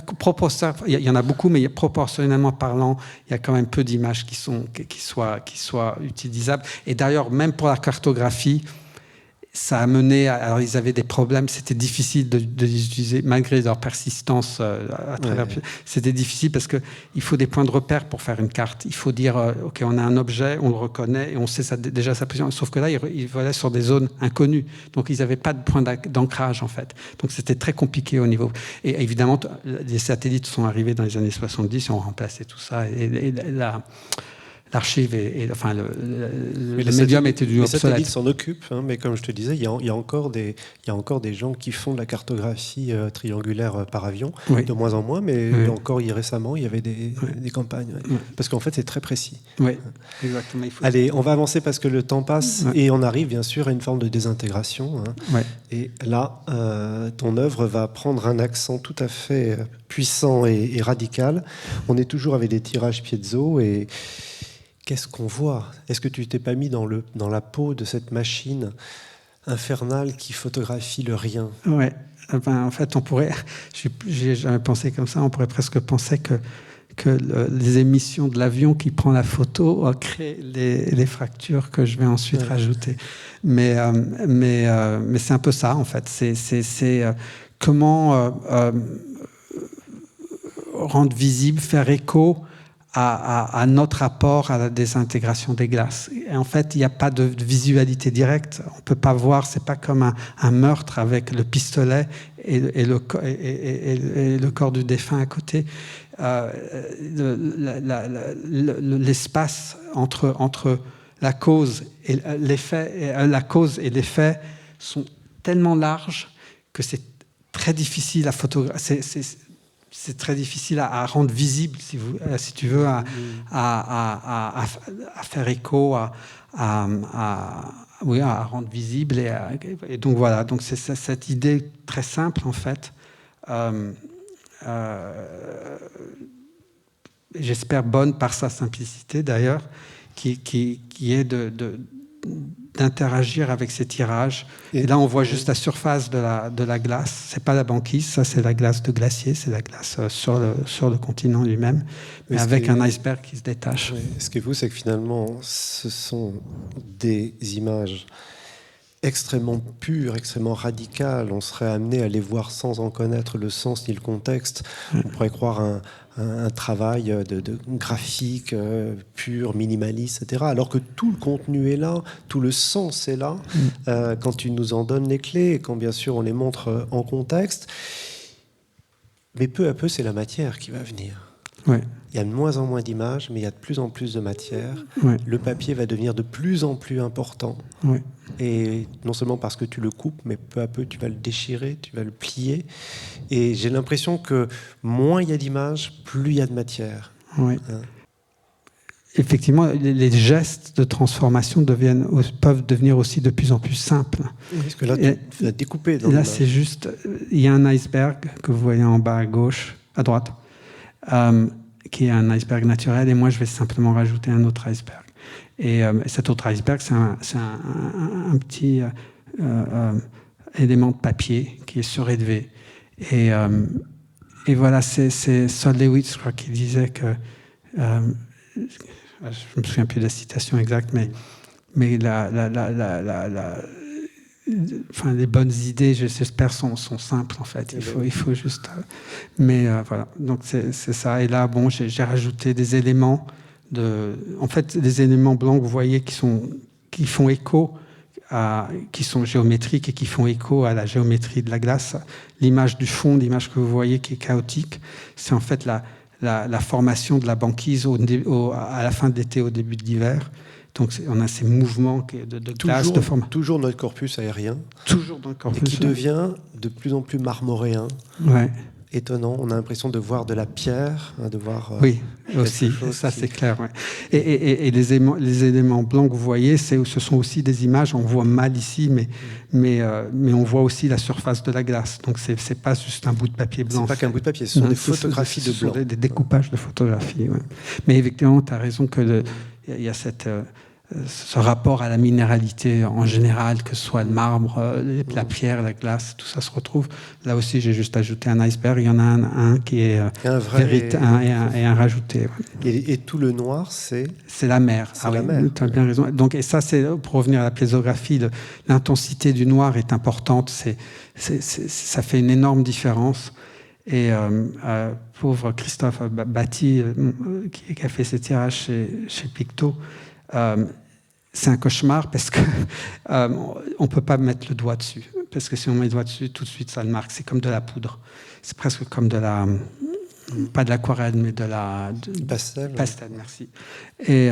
Il y en a beaucoup, mais proportionnellement parlant, il y a quand même peu d'images qui soient utilisables. Et d'ailleurs, même pour la cartographie, ça a mené. Alors, ils avaient des problèmes. C'était difficile de les utiliser malgré leur persistance à travers. Ouais. C'était difficile parce que il faut des points de repère pour faire une carte. Il faut dire, ok, on a un objet, on le reconnaît et on sait déjà sa position. Sauf que là, ils volaient sur des zones inconnues, donc ils n'avaient pas de point d'ancrage en fait. Donc c'était très compliqué au niveau. Et évidemment, les satellites sont arrivés dans les années 70 et ont remplacé tout ça. Et l'archive enfin le médium était devenu obsolète. Les satellites s'en occupent, hein, mais comme je te disais, il y a encore des gens qui font de la cartographie triangulaire par avion, oui. De moins en moins, mais oui. Encore récemment, il y avait des campagnes. Oui. Parce qu'en fait, c'est très précis. Oui, exactement. Allez, on va avancer parce que le temps passe et on arrive bien sûr à une forme de désintégration. Hein. Oui. Et là, ton œuvre va prendre un accent tout à fait puissant et radical. On est toujours avec des tirages piezo et qu'est-ce qu'on voit ? Est-ce que tu t'es pas mis dans la peau de cette machine infernale qui photographie le rien ? Ouais. En fait, j'ai jamais pensé comme ça. On pourrait presque penser que les émissions de l'avion qui prend la photo créent les fractures que je vais ensuite rajouter. Mais c'est un peu ça en fait. C'est comment rendre visible, faire écho à notre rapport à la désintégration des glaces. Et en fait, il n'y a pas de visualité directe. On ne peut pas voir, c'est pas comme un meurtre avec le pistolet et le corps du défunt à côté. L'espace entre la cause et l'effet, la cause et l'effet sont tellement larges que c'est très difficile à photographier. C'est très difficile à rendre visible, si tu veux, à faire écho, à rendre visible. Et donc voilà, donc c'est cette idée très simple en fait. J'espère bonne par sa simplicité d'ailleurs, qui est d'interagir avec ces tirages. Et là, on voit juste la surface de la glace. C'est pas la banquise, ça c'est la glace de glacier, c'est la glace sur le continent lui-même, mais avec un iceberg qui se détache. Oui. Ce qui est fou, c'est que finalement, ce sont des images extrêmement pures, extrêmement radicales. On serait amené à les voir sans en connaître le sens ni le contexte. On pourrait croire un travail de graphique pur, minimaliste, etc. Alors que tout le contenu est là, tout le sens est là, quand tu nous en donnes les clés, et quand bien sûr on les montre en contexte. Mais peu à peu, c'est la matière qui va venir. Ouais. Il y a de moins en moins d'images, mais il y a de plus en plus de matière. Ouais. Le papier va devenir de plus en plus important. Ouais. Et non seulement parce que tu le coupes, mais peu à peu, tu vas le déchirer, tu vas le plier. Et j'ai l'impression que moins il y a d'images, plus il y a de matière. Ouais. Effectivement, les gestes de transformation peuvent devenir aussi de plus en plus simples. Parce que là, tu vas découper. Là, c'est juste... Il y a un iceberg que vous voyez en bas à gauche, à droite, qui est un iceberg naturel, et moi, je vais simplement rajouter un autre iceberg. Et cet autre iceberg, c'est un petit élément de papier qui est surélevé. Et voilà, c'est Sol Lewis, je crois, qui disait que... je ne me souviens plus de la citation exacte, mais les bonnes idées, j'espère, sont simples en fait. Il faut juste. Mais voilà. Donc c'est ça. Et là, bon, j'ai rajouté des éléments en fait, des éléments blancs, vous voyez, qui font écho qui sont géométriques et qui font écho à la géométrie de la glace. L'image du fond, l'image que vous voyez qui est chaotique, c'est en fait la formation de la banquise à la fin de l'été, au début de l'hiver. Donc on a ces mouvements de glace, de forme. Toujours notre corpus aérien. Toujours dans le corpus. Et qui devient de plus en plus marmoréen. Ouais. Étonnant. On a l'impression de voir de la pierre, de voir. Oui, aussi. Ça, c'est clair. Ouais. Et les éléments blancs que vous voyez, ce sont aussi des images. On voit mal ici, mais on voit aussi la surface de la glace. Donc c'est pas juste un bout de papier blanc. C'est pas qu'un bout de papier. Ce sont des photographies de blanc. Des découpages de photographies. Ouais. Mais effectivement, tu as raison que il y a ce rapport à la minéralité en général, que ce soit le marbre, la pierre, la glace, tout ça se retrouve. Là aussi, j'ai juste ajouté un iceberg. Il y en a un qui est un vrai et un rajouté. Ouais. Et tout le noir, c'est la mer. C'est la mer. Tu as bien raison. Donc, et ça, c'est pour revenir à la plésographie, l'intensité du noir est importante. Ça fait une énorme différence. Et pauvre Christophe Batty, qui a fait ses tirages chez Picto, c'est un cauchemar parce que on peut pas mettre le doigt dessus, parce que si on met le doigt dessus, tout de suite ça le marque. C'est comme de la poudre. C'est presque comme pas de l'aquarelle, mais de la pastel. Pastel, merci. Et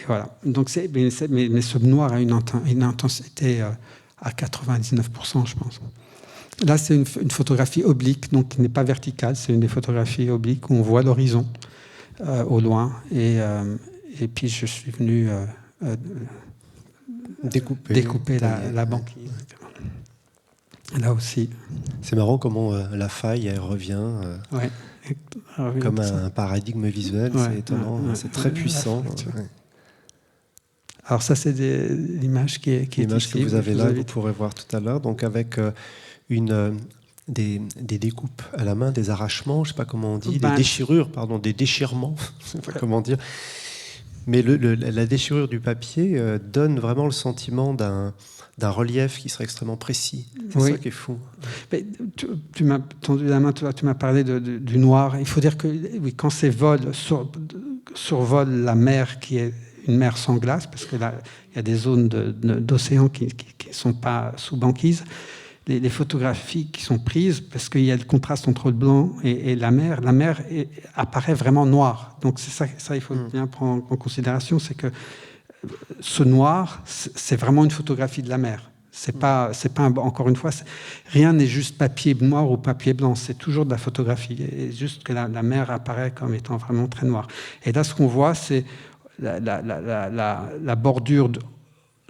voilà. Donc mais ce noir a une intensité à 99%, je pense. Là, c'est une photographie oblique, donc qui n'est pas verticale. C'est une des photographies obliques où on voit l'horizon au loin. Et puis, je suis venu découper la banquise. Là aussi. C'est marrant comment la faille, elle revient comme un paradigme visuel. C'est étonnant, c'est très puissant. Alors ça, c'est l'image qui est l'image ici, que vous avez là, vous pourrez voir tout à l'heure. Donc avec des découpes à la main, des arrachements, je ne sais pas comment on dit, des déchirures, pardon, des déchirements, je ne sais pas comment dire. Mais la déchirure du papier donne vraiment le sentiment d'un relief qui serait extrêmement précis. C'est ça qui est fou. Mais tu m'as tendu la main, tu m'as parlé du noir. Il faut dire que quand ces vols survolent la mer, qui est une mer sans glace, parce que là, il y a des zones d'océan qui ne sont pas sous banquise, les photographies qui sont prises, parce qu'il y a le contraste entre le blanc et la mer apparaît vraiment noire. Donc c'est ça il faut bien prendre en considération, c'est que ce noir, c'est vraiment une photographie de la mer. C'est pas encore une fois, rien n'est juste papier noir ou papier blanc, c'est toujours de la photographie. Et juste que la mer apparaît comme étant vraiment très noire. Et là, ce qu'on voit, c'est la bordure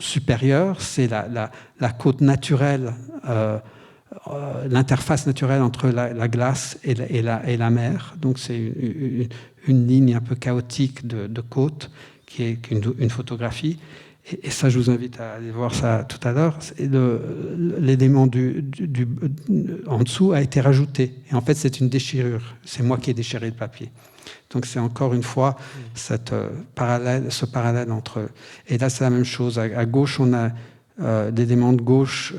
supérieure, c'est la côte naturelle, l'interface naturelle entre la glace et la mer. Donc c'est une ligne un peu chaotique de côte qui est une photographie. Et ça, je vous invite à aller voir ça tout à l'heure. L'élément en dessous a été rajouté. Et en fait, c'est une déchirure. C'est moi qui ai déchiré le papier. Donc c'est encore une fois ce parallèle entre... Et là, c'est la même chose. À gauche, on a l'élément de gauche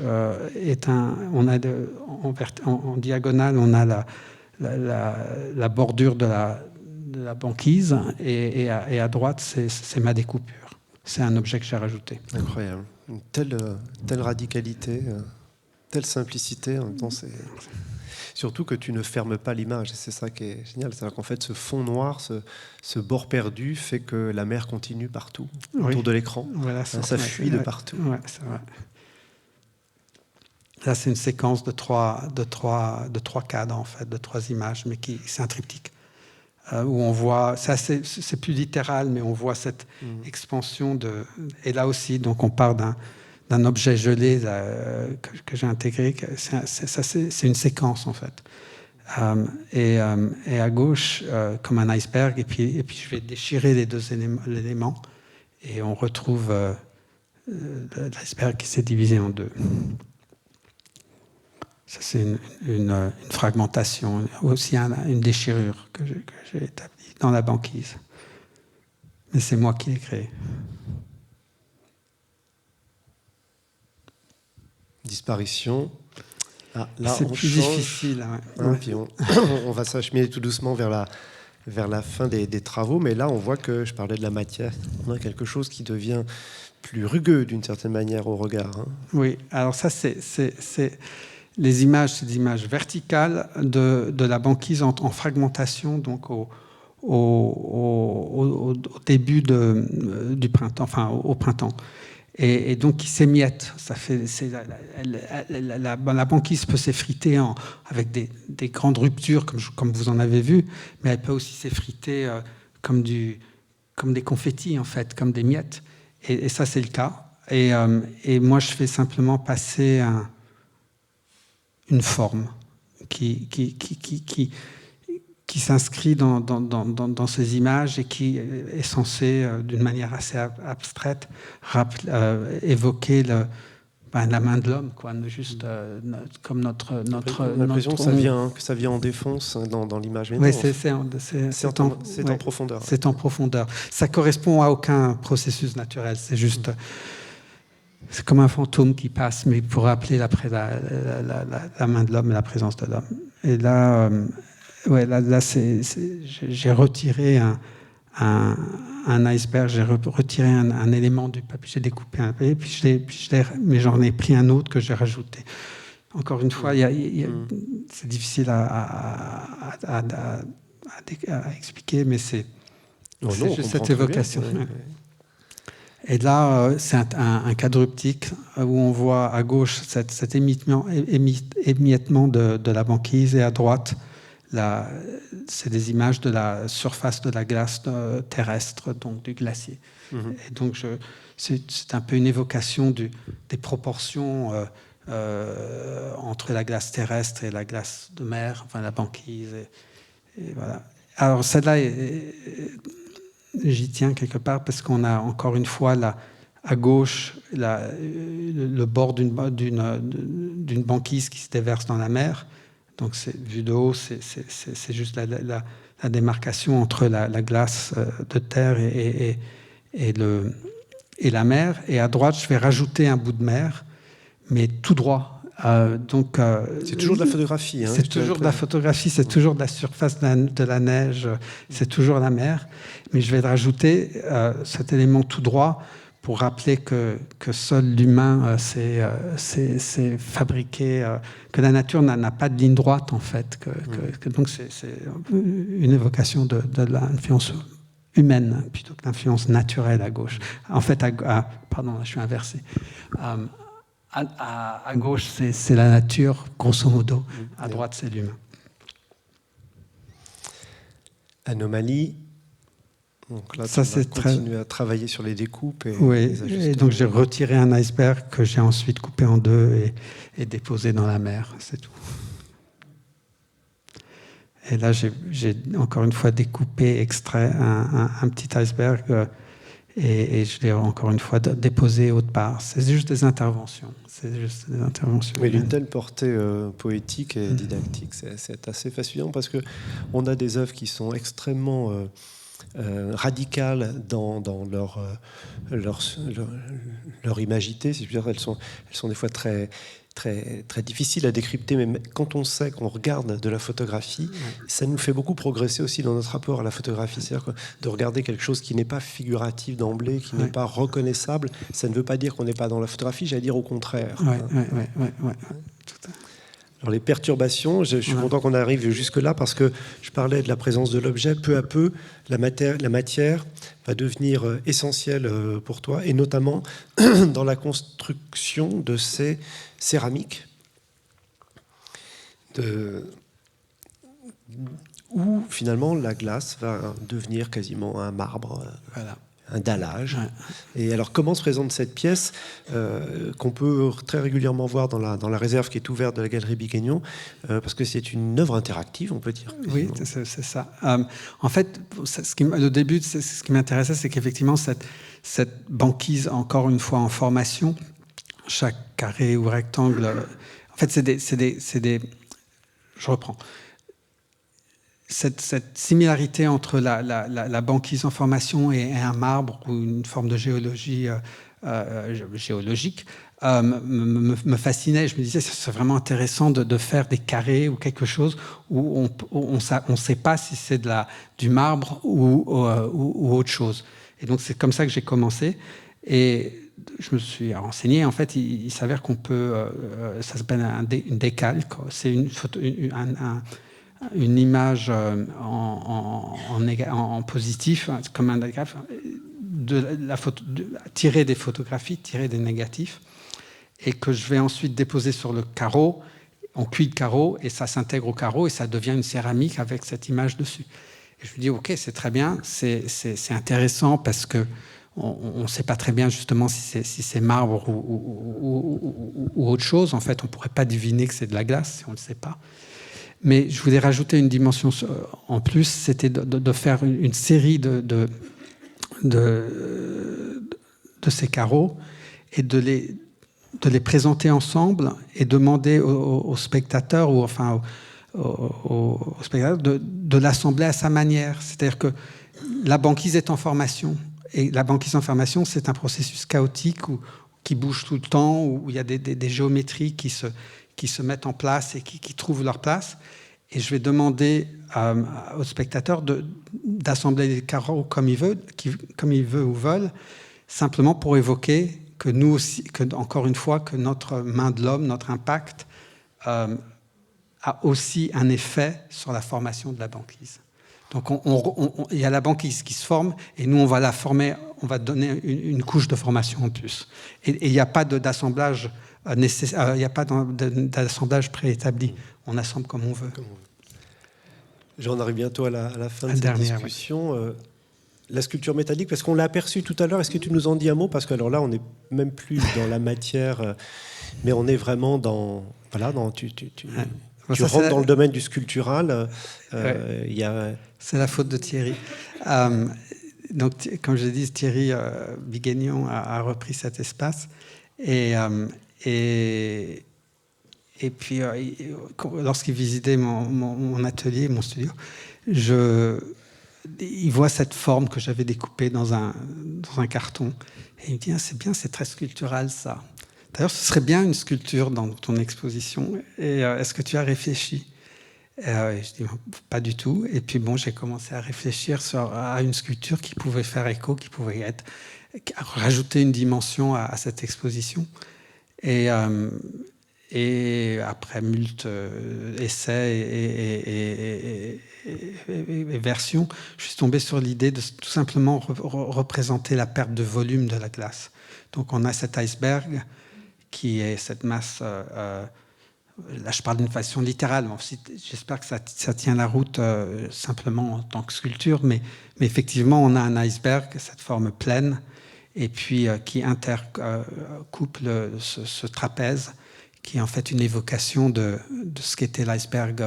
en diagonale, on a la bordure de la banquise, et à droite, c'est ma découpure. C'est un objet que j'ai rajouté. Incroyable. Une telle radicalité, telle simplicité. En même temps, c'est... Surtout que tu ne fermes pas l'image. C'est ça qui est génial. C'est-à-dire qu'en fait, ce fond noir, ce bord perdu, fait que la mer continue partout, autour de l'écran. Voilà, ça fuit de partout. Ouais, c'est vrai. Là, c'est une séquence de trois cadres, en fait, de 3 images, mais c'est un triptyque. Où on voit, c'est plus littéral, mais on voit cette expansion et là aussi, donc on part d'un objet gelé que j'ai intégré. C'est une séquence en fait. Et à gauche, comme un iceberg, et puis je vais déchirer les deux éléments et on retrouve l'iceberg qui s'est divisé en deux. Ça, c'est une fragmentation, aussi une déchirure que j'ai établie dans la banquise. Mais c'est moi qui l'ai créée. Disparition. Là, c'est plus difficile. Ouais. Puis on va s'acheminer tout doucement vers la fin des travaux, mais là, on voit que, je parlais de la matière, on a quelque chose qui devient plus rugueux d'une certaine manière au regard. Oui, alors ça, c'est les images, c'est des images verticales de la banquise en fragmentation, donc au début du printemps, enfin au printemps. Et donc il s'émiette. La banquise peut s'effriter avec des grandes ruptures, comme vous en avez vu, mais elle peut aussi s'effriter comme des confettis, en fait, comme des miettes. Et ça, c'est le cas. Et moi, je fais simplement passer une forme qui s'inscrit dans ces images et qui est censée, d'une manière assez abstraite, évoquer la main de l'homme, quoi, juste comme notre. On a l'impression que ça vient en défonce dans l'image. Oui, c'est en profondeur. C'est en profondeur. Ça correspond à aucun processus naturel. C'est juste. C'est comme un fantôme qui passe, mais pour rappeler la main de l'homme et la présence de l'homme. Et là. Là j'ai retiré un iceberg, j'ai retiré un élément du papier, j'ai découpé un papier, mais j'en ai pris un autre que j'ai rajouté. Encore une fois, c'est difficile à expliquer, mais c'est juste cette évocation. Bien, ouais. Et là, c'est un quadruptyque où on voit à gauche cet émiettement de la banquise et à droite, c'est des images de la surface de la glace terrestre, donc du glacier. Et donc, c'est un peu une évocation des proportions entre la glace terrestre et la glace de mer, enfin la banquise. Et voilà. Alors, celle-là, j'y tiens quelque part parce qu'on a encore une fois à gauche le bord d'une banquise qui se déverse dans la mer. Donc, vu de haut, c'est juste la démarcation entre la glace de terre et la mer. Et à droite, je vais rajouter un bout de mer, mais tout droit. C'est toujours de la photographie. Hein, c'est toujours de la photographie, c'est toujours de la surface de la neige, c'est toujours la mer. Mais je vais rajouter cet élément tout droit pour rappeler que seul l'humain s'est fabriqué, que la nature n'a pas de ligne droite, en fait. Donc, c'est une évocation de l'influence humaine plutôt que l'influence naturelle à gauche. En fait, pardon, je suis inversé. À gauche, c'est la nature, grosso modo. À droite, c'est l'humain. Anomalie. Donc là, ça, tu vas continuer à travailler sur les découpes. Et donc j'ai retiré un iceberg que j'ai ensuite coupé en deux et déposé dans la mer, c'est tout. Et là, j'ai encore une fois découpé, extrait un petit iceberg et je l'ai encore une fois déposé autre part. C'est juste des interventions. Oui, d'une telle portée poétique et didactique, c'est assez fascinant parce qu'on a des œuvres qui sont extrêmement radicales dans leur imagité, si je veux dire. Elles sont des fois très, très, très difficiles à décrypter, mais quand on sait qu'on regarde de la photographie, ça nous fait beaucoup progresser aussi dans notre rapport à la photographie. C'est-à-dire de regarder quelque chose qui n'est pas figuratif d'emblée, qui n'est pas reconnaissable, ça ne veut pas dire qu'on n'est pas dans la photographie, j'allais dire au contraire. Alors les perturbations, je suis content qu'on arrive jusque-là parce que je parlais de la présence de l'objet. Peu à peu, la matière va devenir essentielle pour toi, et notamment dans la construction de ces céramiques, où finalement la glace va devenir quasiment un marbre. Un dallage. Et alors, comment se présente cette pièce qu'on peut très régulièrement voir dans la réserve qui est ouverte de la galerie Biguignon, parce que c'est une œuvre interactive, on peut dire. Oui, c'est ça. En fait, au début, ce qui m'intéressait, c'est qu'effectivement, cette banquise, encore une fois en formation, chaque carré ou rectangle, en fait, c'est des. Je reprends. Cette similarité entre la banquise en formation et un marbre ou une forme de géologie géologique me fascinait. Je me disais, c'est vraiment intéressant de faire des carrés ou quelque chose où on ne sait pas si c'est du marbre ou autre chose. Et donc, c'est comme ça que j'ai commencé. Et je me suis renseigné. En fait, il s'avère qu'on peut... ça s'appelle une décalque. C'est une photo... une image en positif, comme un diagramme, tirer des photographies, tirer des négatifs, et que je vais ensuite déposer sur le carreau. On cuit le carreau et ça s'intègre au carreau et ça devient une céramique avec cette image dessus. Et je me dis, ok, c'est très bien, c'est intéressant parce qu'on ne sait pas très bien justement si c'est marbre ou autre chose. En fait, on ne pourrait pas deviner que c'est de la glace si on ne le sait pas. Mais je voulais rajouter une dimension en plus, c'était de faire une série de ces carreaux et de les présenter ensemble et demander aux spectateurs ou enfin aux spectateurs de l'assembler à sa manière. C'est-à-dire que la banquise est en formation et la banquise en formation, c'est un processus chaotique qui bouge tout le temps, où il y a des géométries qui se mettent en place et qui trouvent leur place. Et je vais demander aux spectateurs d'assembler les carreaux comme ils veulent ou veulent, simplement pour évoquer que nous aussi, encore une fois, que notre main de l'homme, notre impact, a aussi un effet sur la formation de la banquise. Donc il y a la banquise qui se forme et nous on va la former, on va donner une couche de formation en plus. Et il n'y a pas d'assemblage nécessaire, il n'y a pas d'assemblage préétabli. On assemble comme on veut. J'en arrive bientôt à la fin de cette discussion. Ouais. La sculpture métallique, parce qu'on l'a aperçue tout à l'heure, est-ce que tu nous en dis un mot? Parce que alors là, on n'est même plus dans la matière, mais on est vraiment dans... Voilà, tu rentres dans le domaine du sculptural. C'est la faute de Thierry. Donc, comme je dis, Thierry Biguignon a repris cet espace. Et puis, lorsqu'il visitait mon atelier, mon studio, il voit cette forme que j'avais découpée dans un carton. Et il me dit, ah, c'est bien, c'est très sculptural, ça. D'ailleurs, ce serait bien une sculpture dans ton exposition. Et est-ce que tu as réfléchi? Je dis, pas du tout. Et puis, j'ai commencé à réfléchir à une sculpture qui pouvait faire écho, qui pouvait rajouter une dimension à cette exposition. Et après moult essais et versions, je suis tombé sur l'idée de tout simplement représenter la perte de volume de la glace. Donc on a cet iceberg qui est cette masse, là je parle d'une façon littérale, j'espère que ça tient la route simplement en tant que sculpture, mais effectivement on a un iceberg, cette forme pleine, et puis qui intercouple ce trapèze, qui est en fait une évocation de ce qu'était l'iceberg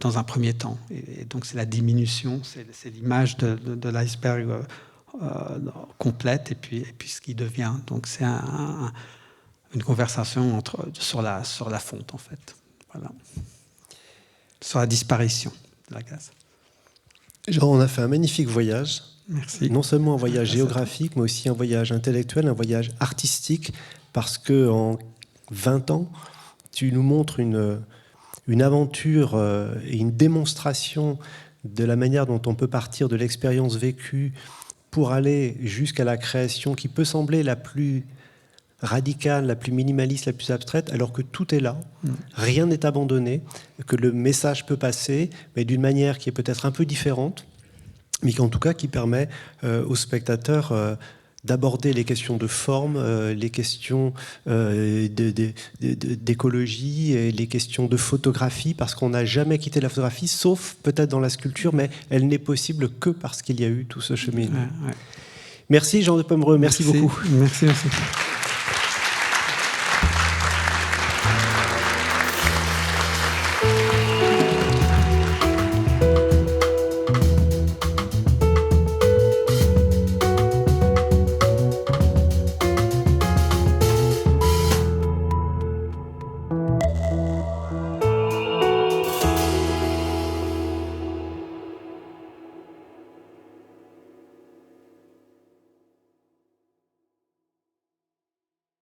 dans un premier temps. Et donc c'est la diminution, c'est l'image de l'iceberg complète et puis ce qui devient. Donc c'est une conversation sur la fonte en fait. Voilà. Sur la disparition de la glace. Jean, on a fait un magnifique voyage. Merci. Non seulement un voyage géographique, mais aussi un voyage intellectuel, un voyage artistique, parce qu'en 20 ans, tu nous montres une aventure et une démonstration de la manière dont on peut partir de l'expérience vécue pour aller jusqu'à la création qui peut sembler la plus radicale, la plus minimaliste, la plus abstraite, alors que tout est là, rien n'est abandonné, que le message peut passer, mais d'une manière qui est peut-être un peu différente, mais en tout cas qui permet aux spectateurs d'aborder les questions de forme, les questions d'écologie et les questions de photographie, parce qu'on n'a jamais quitté la photographie, sauf peut-être dans la sculpture, mais elle n'est possible que parce qu'il y a eu tout ce cheminement. Ouais. Merci Jean de Pomereux, merci beaucoup. Merci.